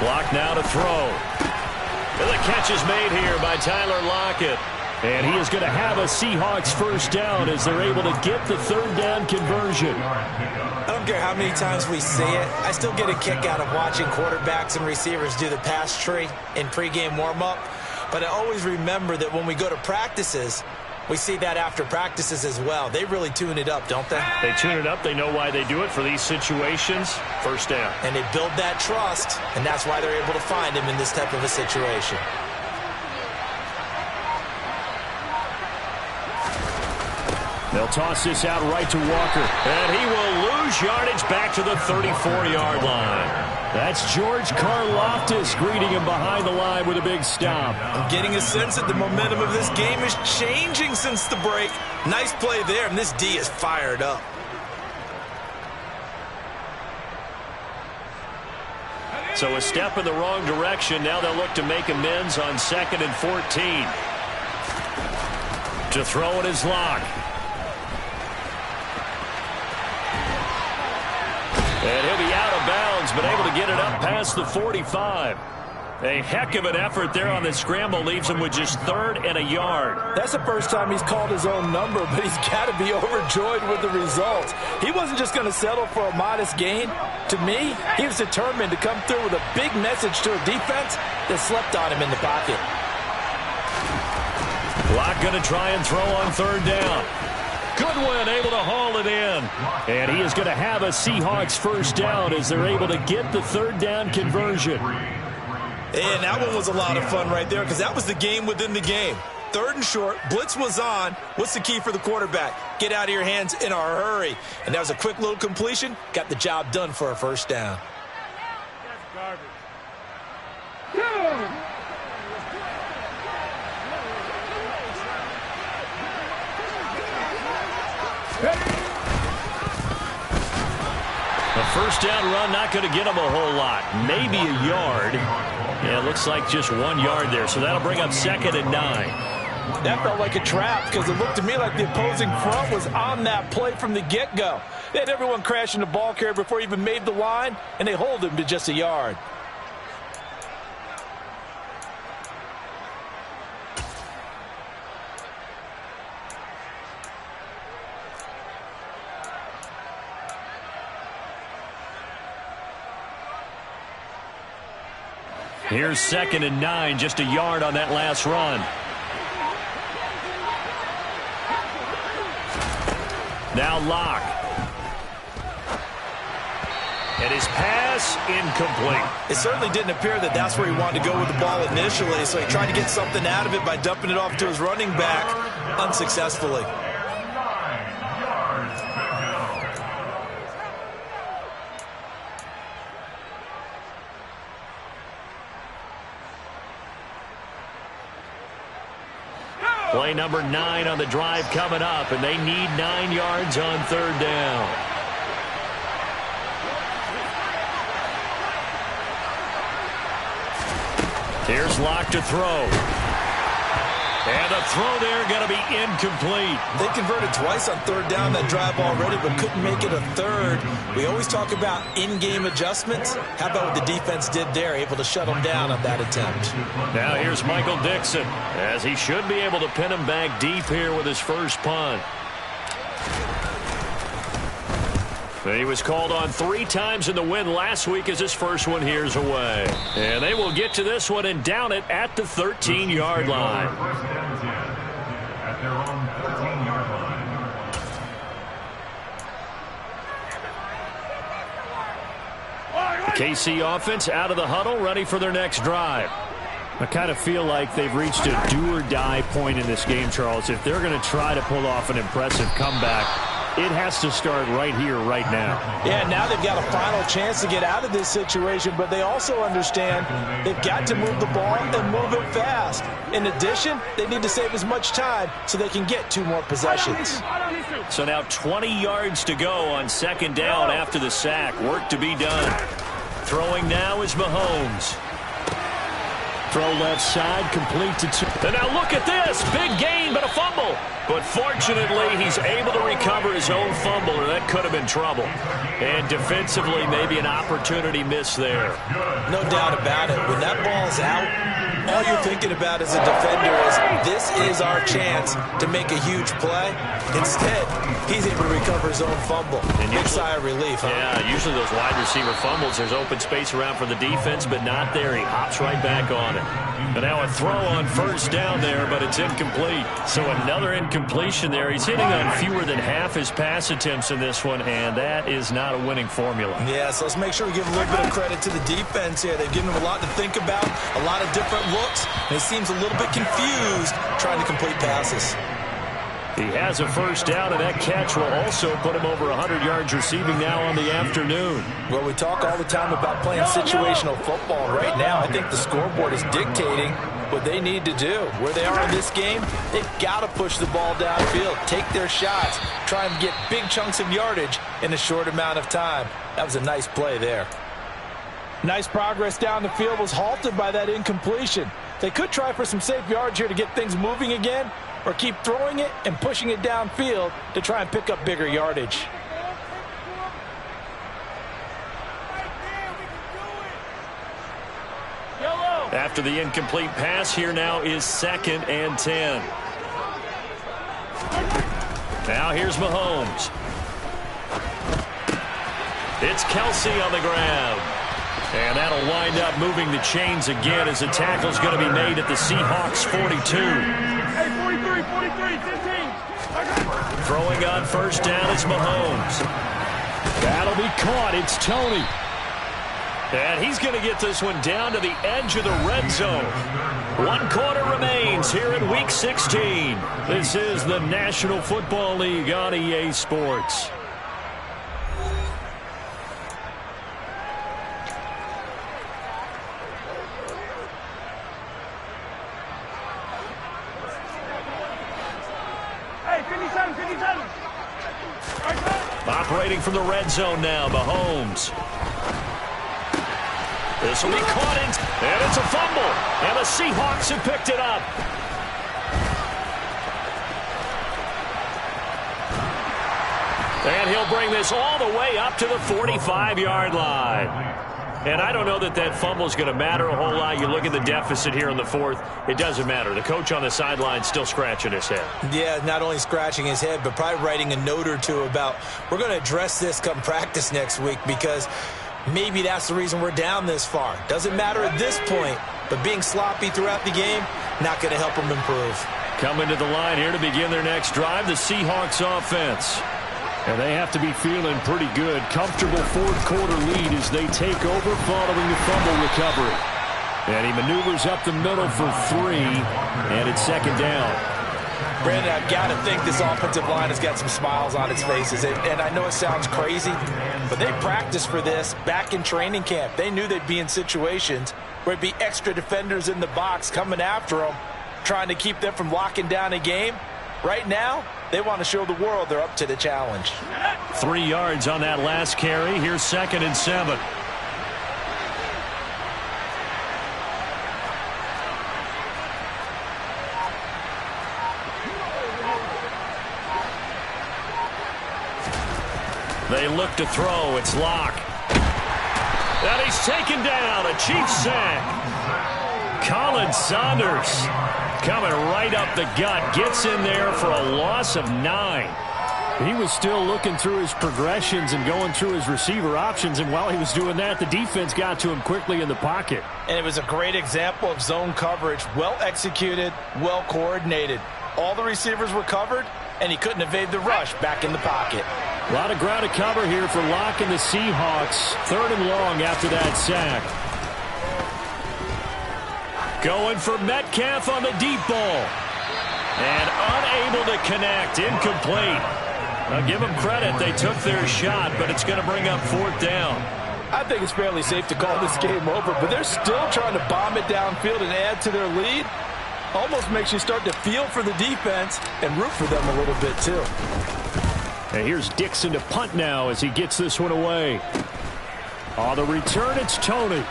Block now to throw. And the catch is made here by Tyler Lockett. And he is going to have a Seahawks 1st down as they're able to get the 3rd down conversion. I don't care how many times we see it. I still get a kick out of watching quarterbacks and receivers do the pass tree in pregame warm-up. But I always remember that when we go to practices, we see that after practices as well. They really tune it up, don't they? They tune it up. They know why they do it for these situations. 1st down. And they build that trust, and that's why they're able to find him in this type of a situation. They'll toss this out right to Walker. And he will lose yardage back to the 34-yard line. That's George Karlaftis greeting him behind the line with a big stop. I'm getting a sense that the momentum of this game is changing since the break. Nice play there, and this D is fired up. So a step in the wrong direction. Now they'll look to make amends on 2nd and 14. To throw it is Lock. And he'll be out of bounds, but able to get it up past the 45. A heck of an effort there on the scramble. Leaves him with just 3rd and a yard. That's the first time he's called his own number, but he's got to be overjoyed with the results. He wasn't just going to settle for a modest gain. To me, he was determined to come through with a big message to a defense that slept on him in the pocket. Lock going to try and throw on 3rd down. Goodwin able to haul it in. And he is going to have a Seahawks 1st down as they're able to get the 3rd down conversion. And that one was a lot of fun right there because that was the game within the game. 3rd and short, blitz was on. What's the key for the quarterback? Get out of your hands in a hurry. And that was a quick little completion. Got the job done for a 1st down. That's garbage. A 1st down run not going to get him a whole lot. Maybe a yard. Yeah, it looks like just 1 yard there. So that'll bring up 2nd and 9. That felt like a trap because it looked to me like the opposing front was on that play from the get-go. They had everyone crashing the ball carrier before he even made the line, and they hold him to just a yard. Here's 2nd and 9, just a yard on that last run. Now Lock. And his pass incomplete. It certainly didn't appear that that's where he wanted to go with the ball initially, so he tried to get something out of it by dumping it off to his running back unsuccessfully. Play number 9 on the drive coming up, and they need 9 yards on 3rd down. Here's Locke to throw. And the throw there going to be incomplete. They converted twice on third down that drive already, but couldn't make it a third. We always talk about in-game adjustments. How about what the defense did there, able to shut them down on that attempt. Now here's Michael Dixon, as he should be able to pin him back deep here with his first punt. He was called on 3 times in the win last week as his first one here's away. And they will get to this one and down it at the 13-yard line. First down 10 at their own 13-yard line. KC offense out of the huddle, ready for their next drive. I kind of feel like they've reached a do-or-die point in this game, Charles. If they're going to try to pull off an impressive comeback, it has to start right here, right now. Yeah, now they've got a final chance to get out of this situation, but they also understand they've got to move the ball and move it fast. In addition, they need to save as much time so they can get 2 more possessions. So now 20 yards to go on second down after the sack. Work to be done. Throwing now is Mahomes. Throw left side, complete to 2. And now look at this. Big gain, but a fumble. But fortunately, he's able to recover his own fumble, or that could have been trouble. And defensively, maybe an opportunity miss there. No doubt about it. When that ball's out, all you're thinking about as a defender is, this is our chance to make a huge play. Instead, he's able to recover his own fumble. And big sigh of relief, huh? Yeah, usually those wide receiver fumbles, there's open space around for the defense, but not there. He hops right back on it. And now a throw on first down there, but it's incomplete. So another incompletion there. He's hitting on fewer than half his pass attempts in this one, and that is not a winning formula. Yeah, so let's make sure we give a little bit of credit to the defense here. They've given him a lot to think about, a lot of different looks, and he seems a little bit confused trying to complete passes. He has a first down, and that catch will also put him over 100 yards receiving now on the afternoon. Well, we talk all the time about playing situational football. Right now, I think the scoreboard is dictating what they need to do. Where they are in this game, they've got to push the ball downfield, take their shots, try and get big chunks of yardage in a short amount of time. That was a nice play there. Nice progress down the field was halted by that incompletion. They could try for some safe yards here to get things moving again, or keep throwing it and pushing it downfield to try and pick up bigger yardage. After the incomplete pass, here now is 2nd and 10. Now here's Mahomes. It's Kelsey on the ground. And that'll wind up moving the chains again as the tackle's going to be made at the Seahawks 42. Hey, 43, 15. Throwing on first down is Mahomes. That'll be caught. It's Tony. And he's going to get this one down to the edge of the red zone. 1 quarter remains here in Week 16. This is the National Football League on EA Sports. Operating from the red zone now, Mahomes. This will be caught in, and it's a fumble. And the Seahawks have picked it up. And he'll bring this all the way up to the 45-yard line. And I don't know that that fumble is going to matter a whole lot. You look at the deficit here in the 4th, it doesn't matter. The coach on the sideline still scratching his head. Yeah, not only scratching his head, but probably writing a note or two about, we're going to address this come practice next week, because maybe that's the reason we're down this far. Doesn't matter at this point, but being sloppy throughout the game, not going to help them improve. Coming to the line here to begin their next drive, the Seahawks offense. And they have to be feeling pretty good. Comfortable 4th quarter lead as they take over following the fumble recovery. And he maneuvers up the middle for 3, and it's 2nd down. Brandon, I've got to think this offensive line has got some smiles on its faces. And I know it sounds crazy, but they practiced for this back in training camp. They knew they'd be in situations where it'd be extra defenders in the box coming after them, trying to keep them from locking down a game. Right now, they want to show the world they're up to the challenge. 3 yards on that last carry. Here's 2nd and 7. They look to throw. It's Locke. And he's taken down. A Chiefs sack. Colin Saunders coming right up the gut. Gets in there for a loss of 9. He was still looking through his progressions and going through his receiver options, and while he was doing that, the defense got to him quickly in the pocket. And it was a great example of zone coverage. Well executed, well coordinated. All the receivers were covered, and he couldn't evade the rush back in the pocket. A lot of ground to cover here for Locke and the Seahawks. 3rd and long after that sack. Going for Metcalf on the deep ball. And unable to connect. Incomplete. I'll give them credit. They took their shot, but it's going to bring up 4th down. I think it's fairly safe to call this game over, but they're still trying to bomb it downfield and add to their lead. Almost makes you start to feel for the defense and root for them a little bit, too. And here's Dixon to punt now as he gets this one away. On the return, it's Tony.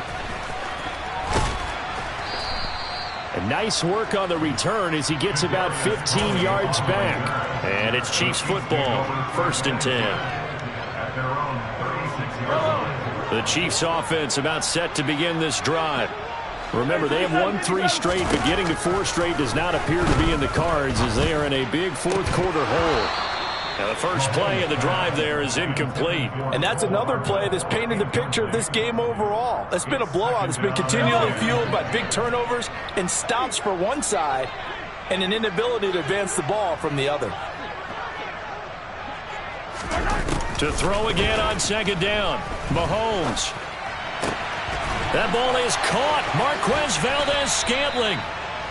And nice work on the return as he gets about 15 yards back. And it's Chiefs football. 1st and 10. The Chiefs offense about set to begin this drive. Remember, they have won 3 straight, but getting to 4 straight does not appear to be in the cards as they are in a big 4th quarter hole. Now the first play of the drive there is incomplete. And that's another play that's painted the picture of this game overall. It's been a blowout. It's been continually fueled by big turnovers and stops for one side and an inability to advance the ball from the other. To throw again on 2nd down. Mahomes. That ball is caught. Marquez Valdez-Scantling.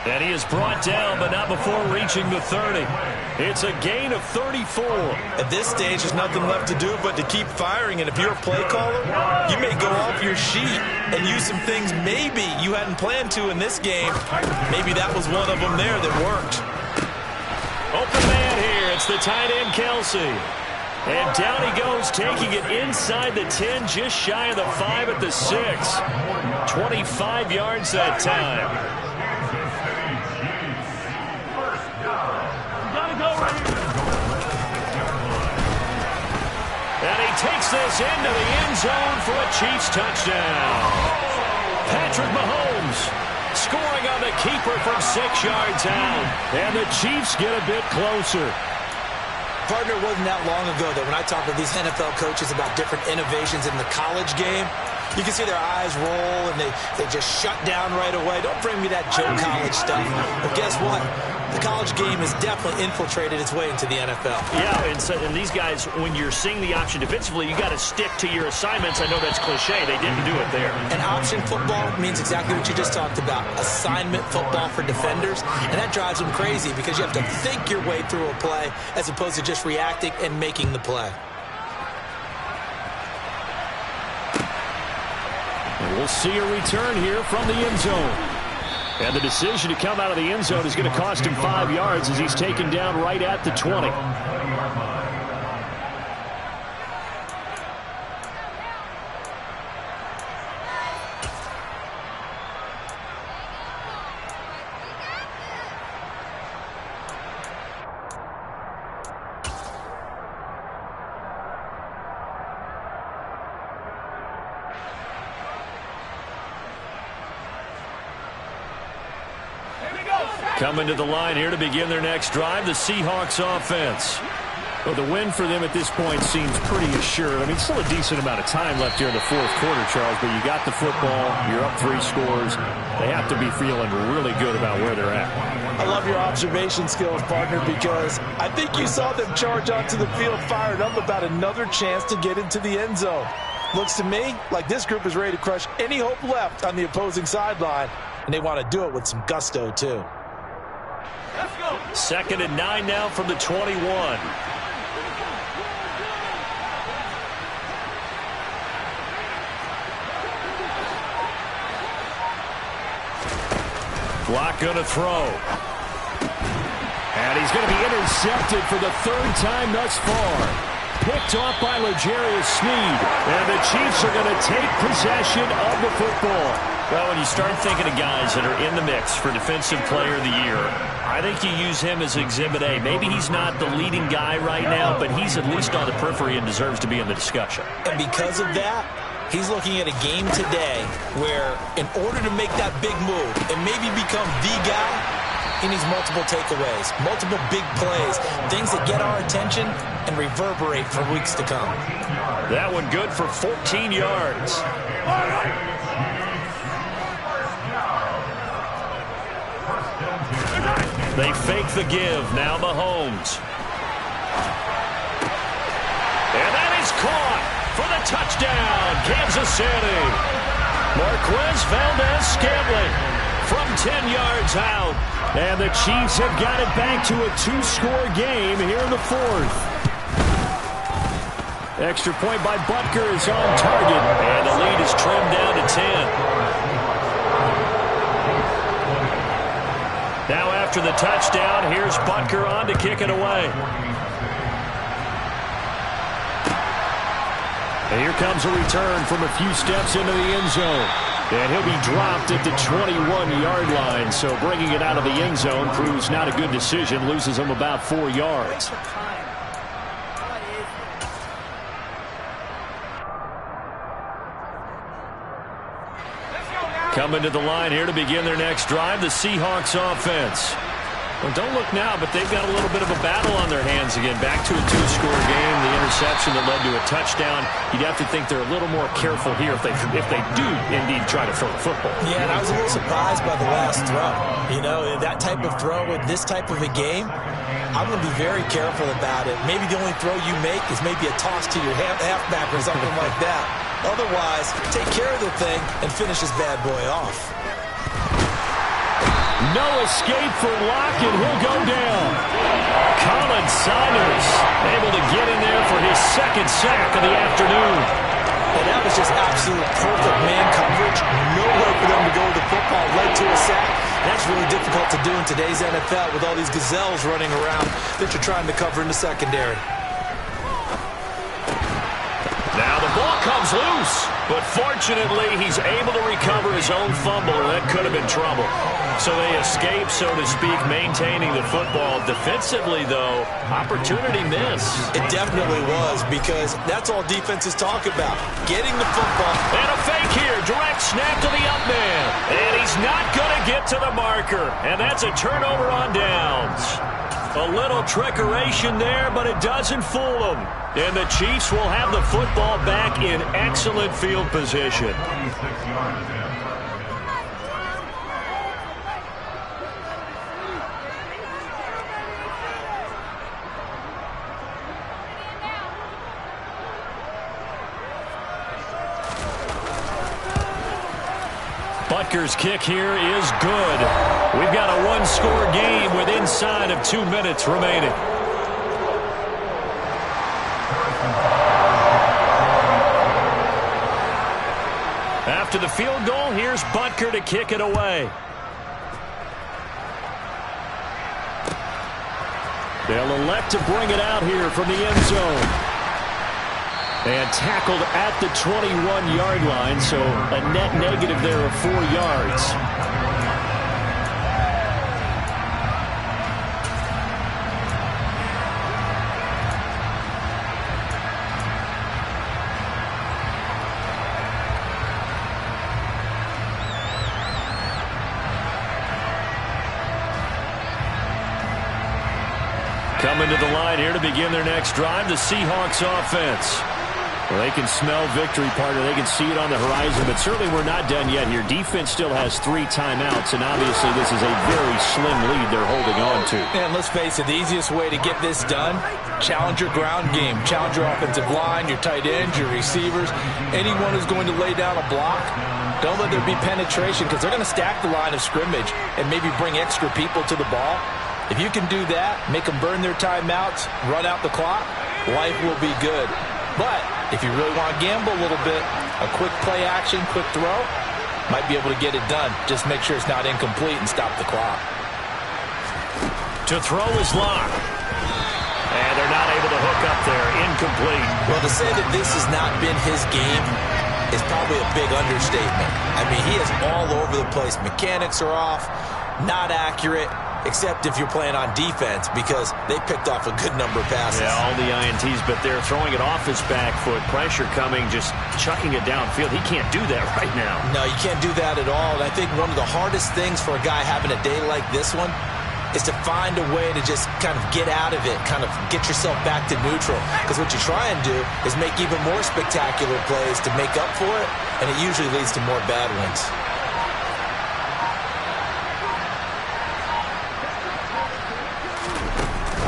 And he is brought down, but not before reaching the 30. It's a gain of 34. At this stage, there's nothing left to do but to keep firing. And if you're a play caller, you may go off your sheet and use some things maybe you hadn't planned to in this game. Maybe that was one of them there that worked. Open man here. It's the tight end, Kelsey. And down he goes, taking it inside the 10, just shy of the 5 at the 6. 25 yards that time. And he takes this into the end zone for a Chiefs touchdown. Patrick Mahomes scoring on the keeper from 6 yards out. And the Chiefs get a bit closer. Partner, it wasn't that long ago that when I talk to these NFL coaches about different innovations in the college game, you can see their eyes roll and they just shut down right away. Don't bring me that Joe College stuff. But guess what? The college game has definitely infiltrated its way into the NFL. Yeah, and these guys, when you're seeing the option defensively, you got to stick to your assignments. I know that's cliche. They didn't do it there. And option football means exactly what you just talked about. Assignment football for defenders. And that drives them crazy because you have to think your way through a play as opposed to just reacting and making the play. And we'll see a return here from the end zone. And the decision to come out of the end zone is going to cost him 5 yards as he's taken down right at the 20. Coming to the line here to begin their next drive, the Seahawks offense. Well, the win for them at this point seems pretty assured. I mean, still a decent amount of time left here in the 4th quarter, Charles, but you got the football, you're up 3 scores. They have to be feeling really good about where they're at. I love your observation skills, partner, because I think you saw them charge onto the field fired up about another chance to get into the end zone. Looks to me like this group is ready to crush any hope left on the opposing sideline, and they want to do it with some gusto, too. 2nd and 9 now from the 21. Locke going to throw. And he's going to be intercepted for the 3rd time thus far. picked off by L'Jarius Sneed. And the Chiefs are going to take possession of the football. Well, when you start thinking of guys that are in the mix for Defensive Player of the Year, I think you use him as Exhibit A. Maybe he's not the leading guy right now, but he's at least on the periphery and deserves to be in the discussion. And because of that, he's looking at a game today where in order to make that big move and maybe become the guy, he needs multiple takeaways, multiple big plays, things that get our attention and reverberate for weeks to come. That one good for 14 yards. They fake the give. Now Mahomes. And that is caught for the touchdown, Kansas City. Marquez Valdez-Scantling from 10 yards out. And the Chiefs have got it back to a 2-score game here in the fourth. Extra point by Butker is on target. And the lead is trimmed down to 10. Now after the touchdown, here's Butker on to kick it away. And here comes a return from a few steps into the end zone. And he'll be dropped at the 21-yard line. So bringing it out of the end zone proves not a good decision. Loses him about 4 yards. Coming to the line here to begin their next drive, the Seahawks offense. Well, don't look now, but they've got a little bit of a battle on their hands again. Back to a 2-score game, the interception that led to a touchdown. You'd have to think they're a little more careful here if they do indeed try to throw the football. Yeah, and I was a little surprised by the last throw. You know, that type of throw with this type of a game, I'm going to be very careful about it. Maybe the only throw you make is maybe a toss to your halfback or something like that. Otherwise, take care of the thing and finish this bad boy off. No escape for Locke, and he'll go down. Colin Saunders able to get in there for his second sack of the afternoon. And that was just absolute perfect man coverage. Nowhere for them to go with the football. Led to a sack. That's really difficult to do in today's NFL with all these gazelles running around that you're trying to cover in the secondary. Now the ball comes loose, but fortunately he's able to recover his own fumble, or that could have been trouble. So they escape, so to speak, maintaining the football. Defensively, though, opportunity miss. It definitely was, because that's all defenses talk about, getting the football. And a fake here, direct snap to the up man. And he's not going to get to the marker, and that's a turnover on downs. A little trickeration there, but it doesn't fool them. And the Chiefs will have the football back in excellent field position. Butker's kick here is good. We've got a one-score game with inside of 2 minutes remaining. After the field goal, here's Butker to kick it away. They'll elect to bring it out here from the end zone. And tackled at the 21-yard line, so a net negative there of 4 yards. Coming to the line here to begin their next drive, the Seahawks offense. Well, they can smell victory, partner. They can see it on the horizon, but certainly we're not done yet here. Defense still has 3 timeouts, and obviously this is a very slim lead they're holding on to. And let's face it, the easiest way to get this done, challenge your ground game. Challenge your offensive line, your tight ends, your receivers. Anyone who's going to lay down a block, don't let there be penetration, because they're going to stack the line of scrimmage and maybe bring extra people to the ball. If you can do that, make them burn their timeouts, run out the clock, life will be good. But if you really want to gamble a little bit, a quick play action, quick throw, might be able to get it done. Just make sure it's not incomplete and stop the clock. To throw is Locke. And they're not able to hook up there. incomplete. Well, to say that this has not been his game is probably a big understatement. I mean, he is all over the place. Mechanics are off, not accurate, except if you're playing on defense, because they picked off a good number of passes. Yeah, all the INTs, but they're throwing it off his back foot. Pressure coming, just chucking it downfield. He can't do that right now. No, you can't do that at all. And I think one of the hardest things for a guy having a day like this one is to find a way to just kind of get out of it, kind of get yourself back to neutral. Because what you try and do is make even more spectacular plays to make up for it, and it usually leads to more bad ones.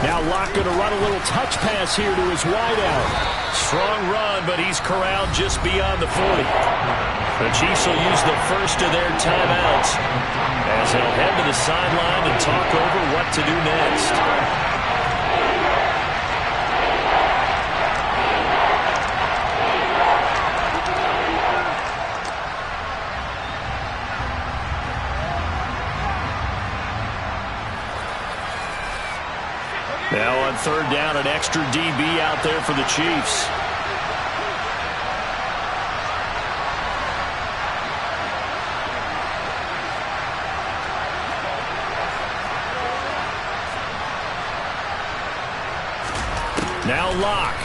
Now Locke going to run a little touch pass here to his wideout. Strong run, but he's corralled just beyond the 40. The Chiefs will use the first of their timeouts as they'll head to the sideline and talk over what to do next. Now on third down, an extra DB out there for the Chiefs. Now Locke.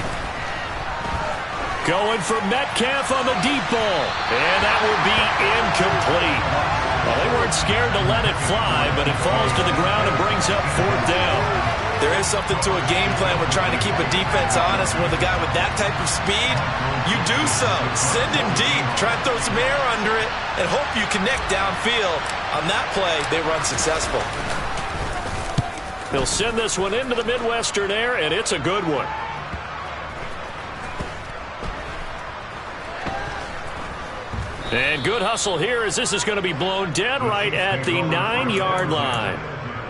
Going for Metcalf on the deep ball. And that will be incomplete. Well, they weren't scared to let it fly, but it falls to the ground and brings up fourth down. There is something to a game plan. We're trying to keep a defense honest. When the guy with that type of speed, you do so. Send him deep. Try and throw some air under it and hope you connect downfield. On that play, they were unsuccessful. He'll send this one into the Midwestern air, and it's a good one. And good hustle here as this is going to be blown dead right at the 9-yard line.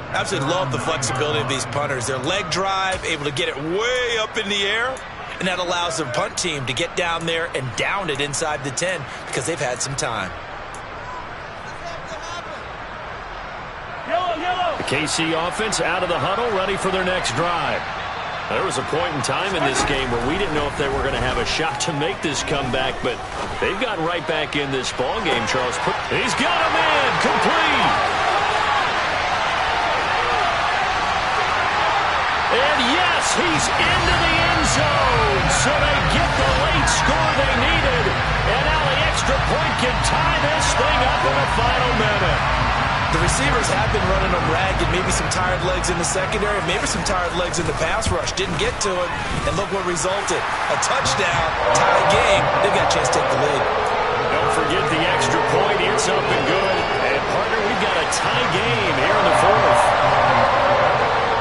Absolutely love the flexibility of these punters. Their leg drive, able to get it way up in the air, and that allows their punt team to get down there and down it inside the 10 because they've had some time. The KC offense out of the huddle, ready for their next drive. There was a point in time in this game where we didn't know if they were going to have a shot to make this comeback, but they've gotten right back in this ball game, Charles. He's got him in, complete. And yes, he's into the end zone, so they get the late score they needed. And now the extra point can tie this thing up in the final minute. The receivers have been running them ragged, maybe some tired legs in the secondary, maybe some tired legs in the pass rush. Didn't get to him, and look what resulted. A touchdown, tie game. They've got a chance to take the lead. Don't forget the extra point. It's up and good. And, partner, we've got a tie game here in the fourth.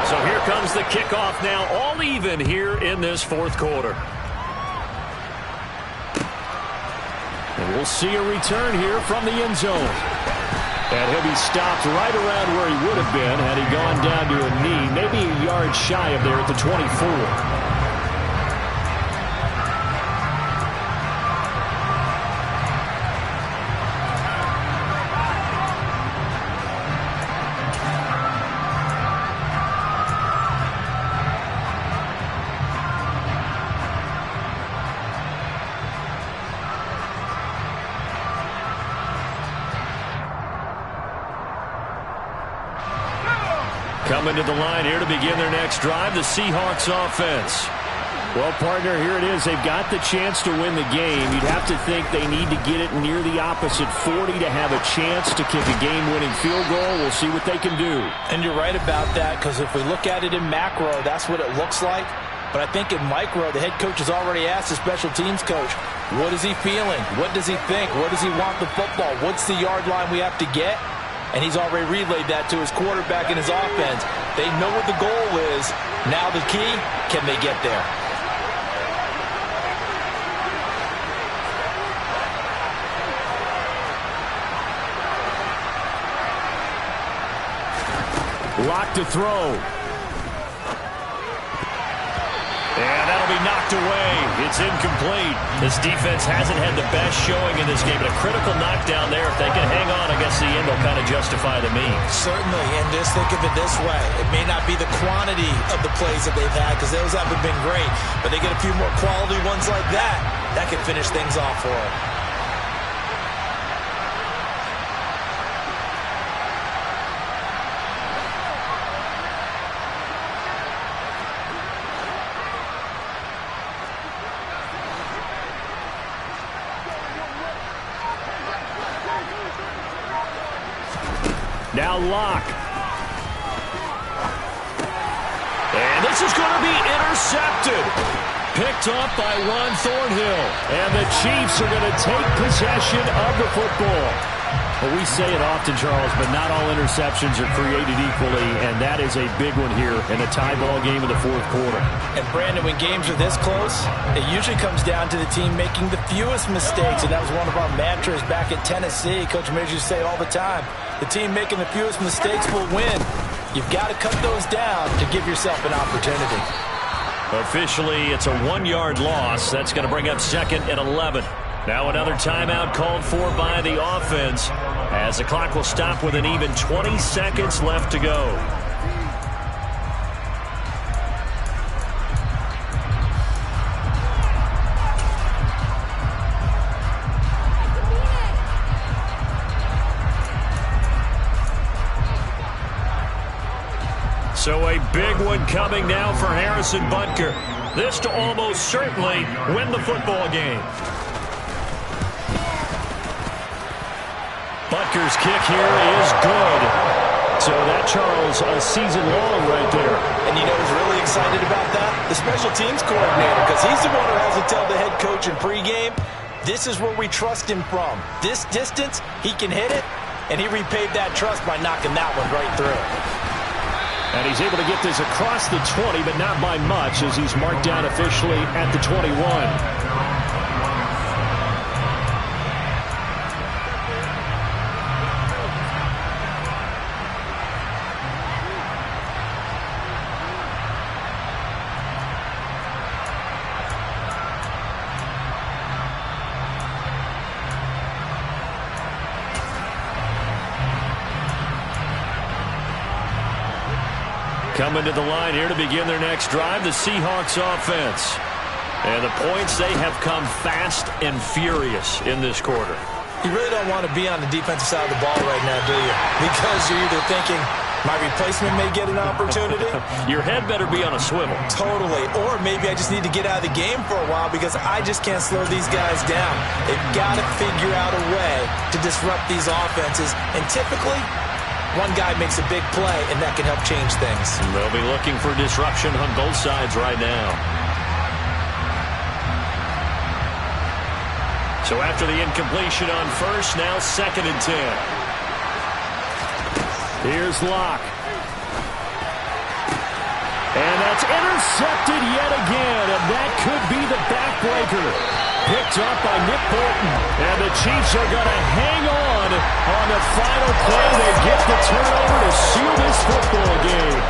So here comes the kickoff now, all even here in this fourth quarter. And we'll see a return here from the end zone. And he'll be stopped right around where he would have been had he gone down to a knee, maybe a yard shy of there at the 24. Coming to the line here to begin their next drive, the Seahawks offense. Well, partner, here it is. They've got the chance to win the game. You'd have to think they need to get it near the opposite 40 to have a chance to kick a game-winning field goal. We'll see what they can do. And you're right about that, because if we look at it in macro, that's what it looks like. But I think in micro, the head coach has already asked the special teams coach, what is he feeling? What does he think? Where does he want the football? What's the yard line we have to get? And he's already relayed that to his quarterback and his offense. They know what the goal is. Now the key, can they get there? Lock to throw. And that'll be knocked away. It's incomplete. This defense hasn't had the best showing in this game, but a critical knockdown there. If they can hang on, I guess the end will kind of justify the means. Certainly, and just think of it this way. It may not be the quantity of the plays that they've had because those haven't been great, but they get a few more quality ones like that. That can finish things off for them. Now Locke. And this is going to be intercepted. Picked up by Ron Thornhill. And the Chiefs are going to take possession of the football. Well, we say it often, Charles, but not all interceptions are created equally, and that is a big one here in a tie ball game in the fourth quarter. And, Brandon, when games are this close, it usually comes down to the team making the fewest mistakes, and that was one of our mantras back at Tennessee. Coach Major used to say all the time, the team making the fewest mistakes will win. You've got to cut those down to give yourself an opportunity. Officially, it's a 1-yard loss. That's going to bring up 2nd and 11. Now another timeout called for by the offense as the clock will stop with an even 20 seconds left to go. So a big one coming now for Harrison Butker. This to almost certainly win the football game. Butker's kick here is good. So that, Charles, a season long right there. And you know who's really excited about that? The special teams coordinator, because he's the one who has to tell the head coach in pregame, this is where we trust him from. This distance, he can hit it, and he repaid that trust by knocking that one right through. And he's able to get this across the 20, but not by much, as he's marked down officially at the 21. Coming to the line here to begin their next drive, the Seahawks offense. And the points, they have come fast and furious in this quarter. You really don't want to be on the defensive side of the ball right now, do you? Because you're either thinking, my replacement may get an opportunity. Your head better be on a swivel. Totally. Or maybe I just need to get out of the game for a while because I just can't slow these guys down. They've got to figure out a way to disrupt these offenses. And typically, one guy makes a big play, and that can help change things. They'll be looking for disruption on both sides right now. So after the incompletion on first, now 2nd and 10. Here's Locke. And that's intercepted yet again, and that could be the backbreaker. Picked up by Nick Bolton. And the Chiefs are going to hang on the final play. They get the turnover to seal this football game.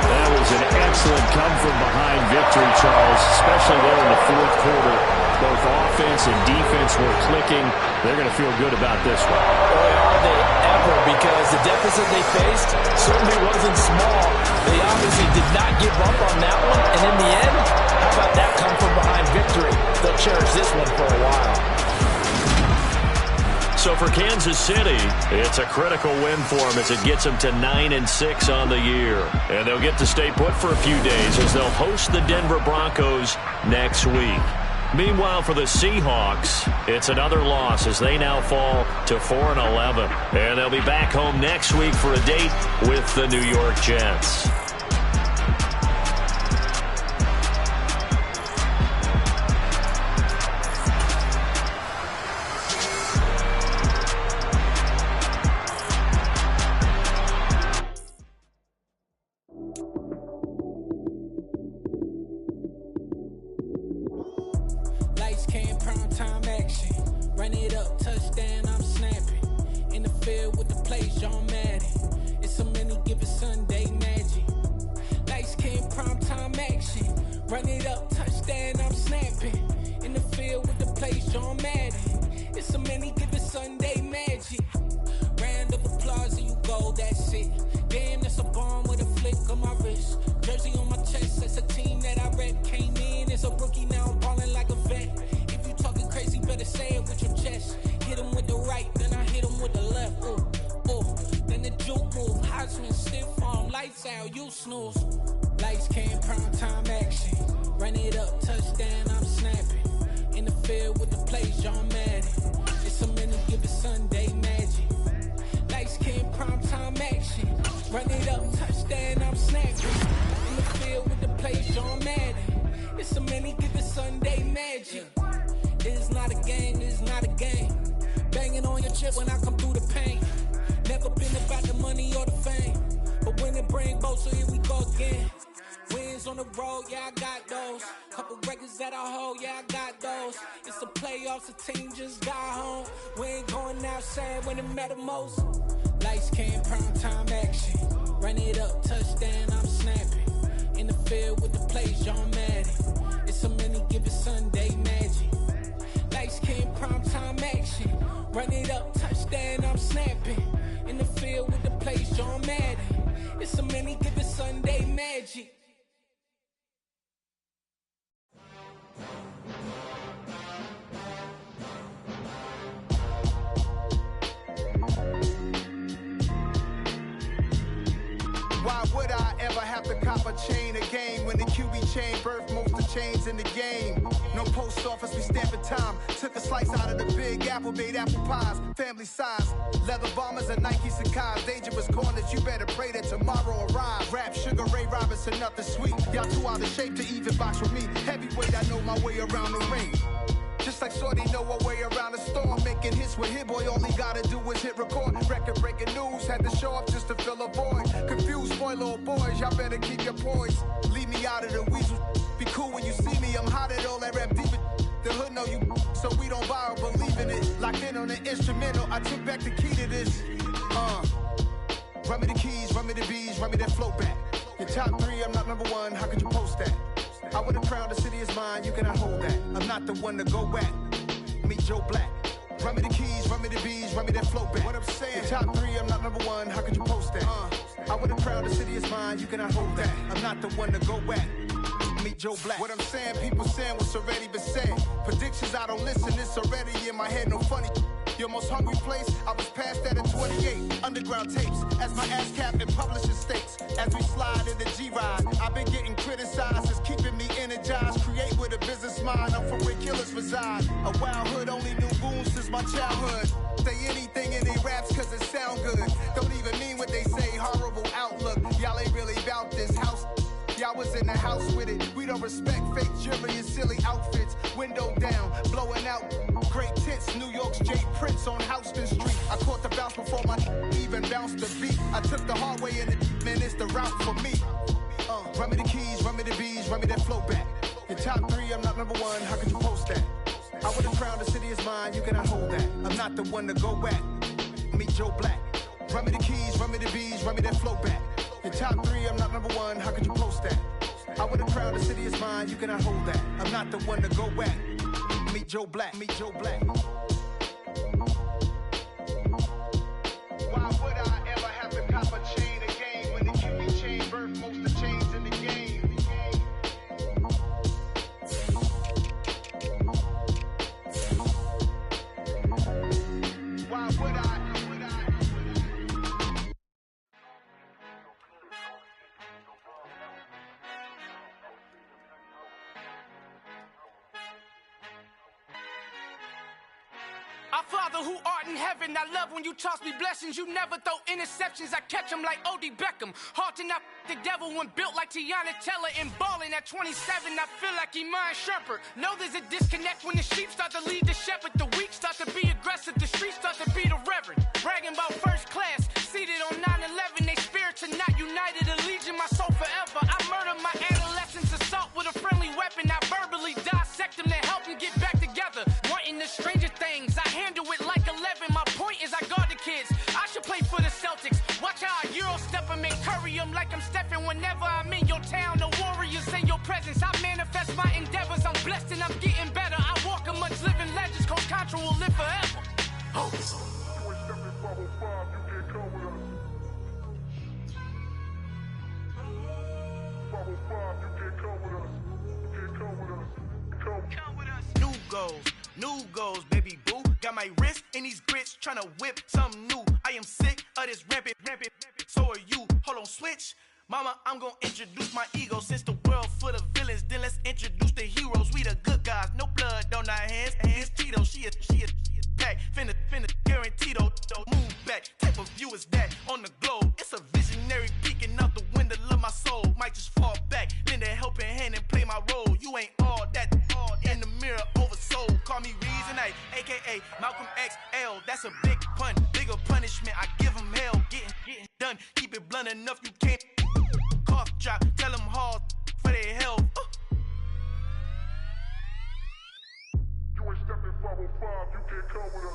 That was an excellent come-from-behind victory, Charles, especially there in the fourth quarter. Both offense and defense were clicking. They're going to feel good about this one. Boy, are they ever, because the deficit they faced certainly wasn't small. They obviously did not give up on that one, and in the end, how about that come-from-behind victory? They'll cherish this one for a while. So for Kansas City, it's a critical win for them as it gets them to 9-6 on the year. And they'll get to stay put for a few days as they'll host the Denver Broncos next week. Meanwhile, for the Seahawks, it's another loss as they now fall to 4-11. And they'll be back home next week for a date with the New York Jets. Run it up, touchdown, I'm snapping. In the field with the plays, John Madden. It's so many, give it Sunday magic. Round of applause and you go, that's it. Damn, that's a bomb with a flick on my wrist. Jersey on my chest, that's a team that I rep. Came in as a rookie, now I'm ballin' like a vet. If you talking crazy, better say it with your chest. Hit him with the right, then I hit him with the left. Then the juke move, Heisman, stiff arm, lights out, you snooze. Lights came, prime time action. Run it up, touchdown, I'm snapping. In the field with the plays, John Madden. It's a minute, give it Sunday magic. Lights came, prime time action. Run it up, touchdown, I'm snapping. In the field with the plays, John Madden. It's a minute, give it Sunday magic. It is not a game, it is not a game. Banging on your chip when I come through the pain. Never been about the money or the fame. But when it bring both, so here we go again. Wins on the road, yeah, I got those. Couple records that I hold, yeah, I got those. It's the playoffs, the team just got home. We ain't going outside when it matter most. Lights came, prime time action. Run it up, touchdown, I'm snapping. In the field with the plays, John Madden. It's a many, give it Sunday magic. Lights came, prime time action. Run it up, touchdown, I'm snapping. In the field with the plays, John Madden. It's a many, give it Sunday magic. Why would I ever have to cop a chain again when the QB chain birthed most of the chains in the game? No post office, we stamping time. Took a slice out of the big apple, made apple pies, family size. Leather bombers and Nike Sacai's. Dangerous corners, you better pray that tomorrow arrives. Rap, Sugar Ray Robinson, nothing sweet. Y'all too out of shape to even box with me. Heavyweight, I know my way around the ring. Just like Shorty know her way around the storm. Making hits with Hit Boy, all he gotta do is hit record. Record breaking news, had to show up just to fill a void. Confused, spoiled little boys, y'all better keep your poise. Leave me out of the weasel. Be cool when you see me, I'm hot at all that rap deep. The hood know you, so we don't borrow, believe in it. Locked in on the instrumental, I took back the key to this. Run me the keys, run me the bees, run me that flow back. Your top three, I'm not number one, how could you post that? I would've crowned the city is mine, you cannot hold that. I'm not the one to go at. Meet Joe Black. Run me the keys, run me the bees, run me that flow back. What I'm saying, your top three, I'm not number one, how could you post that? I would've crowned the city is mine, you cannot hold that. I'm not the one to go at. Meet Joe Black. What I'm saying, people saying what's already been said. Predictions, I don't listen, it's already in my head, no funny. Your most hungry place, I was past that at 28. Underground tapes, as my ass cap in publishing states. As we slide in the G-Ride, I've been getting criticized, it's keeping me energized. Create with a business mind, I'm from where killers reside. A wild hood, only knew goons since my childhood. Say anything in they raps cause it sound good. Don't even mean what they say, horrible outlook. Y'all ain't really about this house. Y'all was in the house with it. We don't respect fake jewelry and silly outfits. Window down, blowing out. Great tits, New York's J. Prince on Houston Street. I caught the bounce before my even bounced the beat. I took the hard way in it, man, it's the route for me. Run me the keys, run me the bees, run me that flow back. Your top three, I'm not number one, how could you post that? I would've crowned the city is mine, you cannot hold that. I'm not the one to go at. Meet Joe Black. Run me the keys, run me the bees, run me that flow back. Your top three, I'm not number one, how could you post that? I would've crowned the city is mine, you cannot hold that. I'm not the one to go at. Meet Joe Black, meet Joe Black. Why would I ever have to cop a chain again when the QB chain birthed most of the chains in the game? Why would I? Our Father who art in heaven, I love when you toss me blessings. You never throw interceptions, I catch them like O.D. Beckham. Hard to not the devil when built like Tiana Teller. And balling at 27, I feel like Iman Shumpert. Know there's a disconnect when the sheep start to lead the shepherd. The weak start to be aggressive, the streets start to be the reverend. Bragging about first class, seated on 9/11. They spirits are not united, a legion, my soul forever. I murder my adolescence, assault with a friendly weapon. I verbally dissect them to help them get back together. Wanting the stranger things, I handle it like 11. My point is I guard the kids. I should play for the Celtics. Watch how I Euro step them and curry them like I'm Stephen. Whenever I'm in your town, the Warriors in your presence. I manifest 505, you can't come with us. 505, you can't come with us. You can't come with us. Come with us. New goals, baby boo. Got my wrist in these grits, tryna whip something new. I am sick of this rampant. So are you. Hold on, switch. Mama, I'm gonna introduce my ego. Since the world full of villains, then let's introduce the heroes. We the good guys, no blood on our hands. Hands Tito, she a pack. Finna guaranteed move back. Type of view is that on the globe? It's a visionary peeking out the window of my soul. Might just fall back, lend a helping hand and play my role. You ain't all that in the mirror oversold. Call me Reason A, aka Malcolm XL. That's a big pun, bigger punishment. I give him hell, getting done. Keep it blunt enough, you can't cough drop. Tell them hard for their health.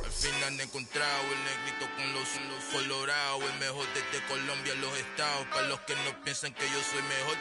Al fin han encontrado el negrito con los colorados, el mejor desde Colombia a los estados. Para los que no piensan que yo soy mejor,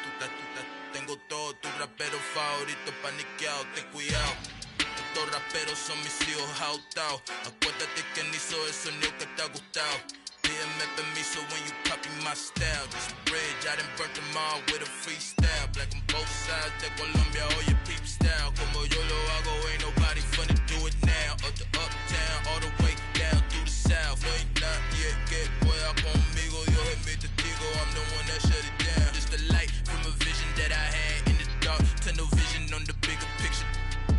tengo todo, tus raperos favoritos paniqueados, ten cuidado. Estos raperos son mis hijos adoptados. Acuérdate que ni hizo el sonido que te ha gustado. Pídeme permiso when you copy my style. This bridge, I done burnt them all with a freestyle. Black on both sides de Colombia, oye peep style. Como yo lo hago, ain't nobody finna do it now. Up to uptown, all the way down through the south. No ain't nadie que pueda conmigo. Dios es mi testigo, I'm the one that shut it down. Just a light from a vision that I had in the dark. Tunnel vision on the bigger picture.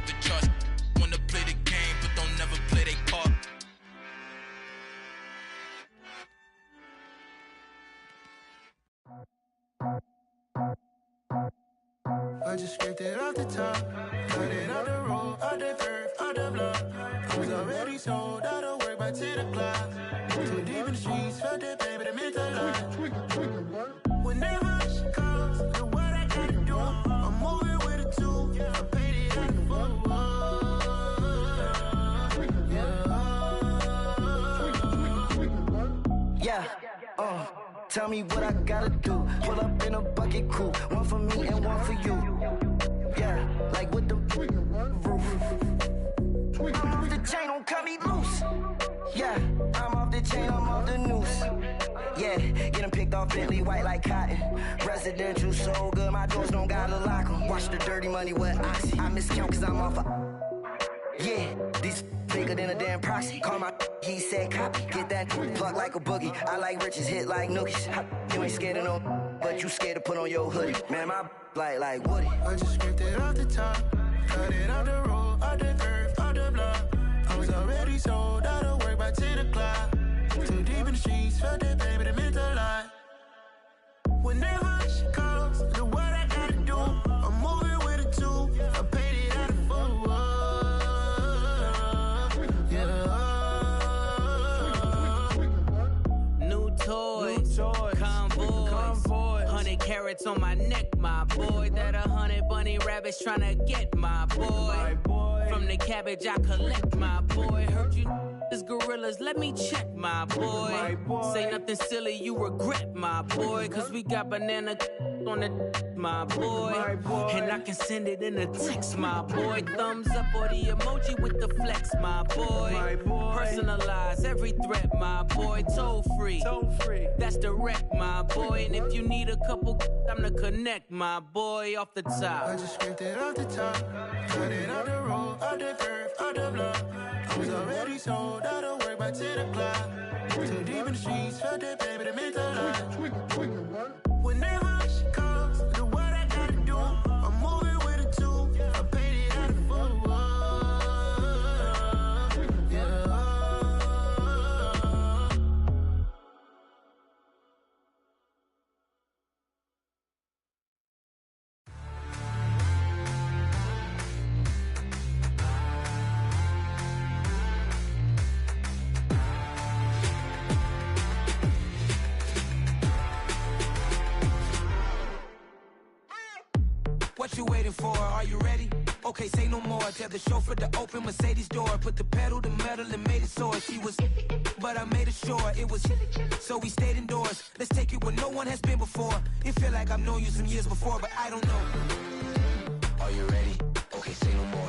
The charts wanna play the game, but don't never play their part. I just scraped it off the top, cut it out the road, out the curve, out the block. I was already sold out of work by 10 o'clock. Too deep in the streets, felt that baby, that meant a lot. Whenever she calls, do what I gotta do. I'm moving with a two, I paid it out the full. Yeah, tell me what I gotta do. Pull up in a bucket crew, one for me and one for you. Yeah, like with the roof. I'm off the chain, don't cut me loose. Yeah, I'm off the chain, I'm off the noose. Yeah, getting picked off Bentley, white like cotton. Residential so good, my doors don't gotta lock 'em. Watch the dirty money with Oxy. I miscount cause I'm off yeah, these bigger than a damn proxy. Call my he said copy. Get that plug like a boogie. I like riches, hit like nookies. You ain't scared of no, but you scared to put on your hoodie. Man, my like Woody. I just scraped it off the top, cut it out the road, out the curve, out the block. I was already sold out of work by 10 o'clock. Too deep in the streets, felt that baby, that meant a lot. Whenever she calls, do what I gotta do. I'm moving with a two, I paid it out of full. Convoy, 100 carats on my neck, my boy. That 100 bunny rabbits tryna get my boy. From the cabbage I collect, my boy. Heard you is gorillas, let me check, my boy. Say nothing silly, you regret, my boy. Cause we got banana on the my boy. And I can send it in a text, my boy. Thumbs up or the emoji with the flex, my boy. Personalize every threat, my boy. Toll free, that's direct, my boy. And if you need a couple, I'm the connect, my boy. Off the top, I just scraped it off the top, cut it out the road, out the curve, out the block. I was already sold out of work by 10 o'clock. Too deep in the streets, felt that baby, that meant a lot. Whenever she calls, do what I gotta do. I'm moving with a two, I paid it out of full. What you waiting for? Are you ready? Okay, say no more. Tell the chauffeur to open Mercedes door. Put the pedal to metal and made it soar. She was, but I made it sure it was. So we stayed indoors. Let's take it where no one has been before. It feel like I've known you some years before, but I don't know. Are you ready? Okay, say no more.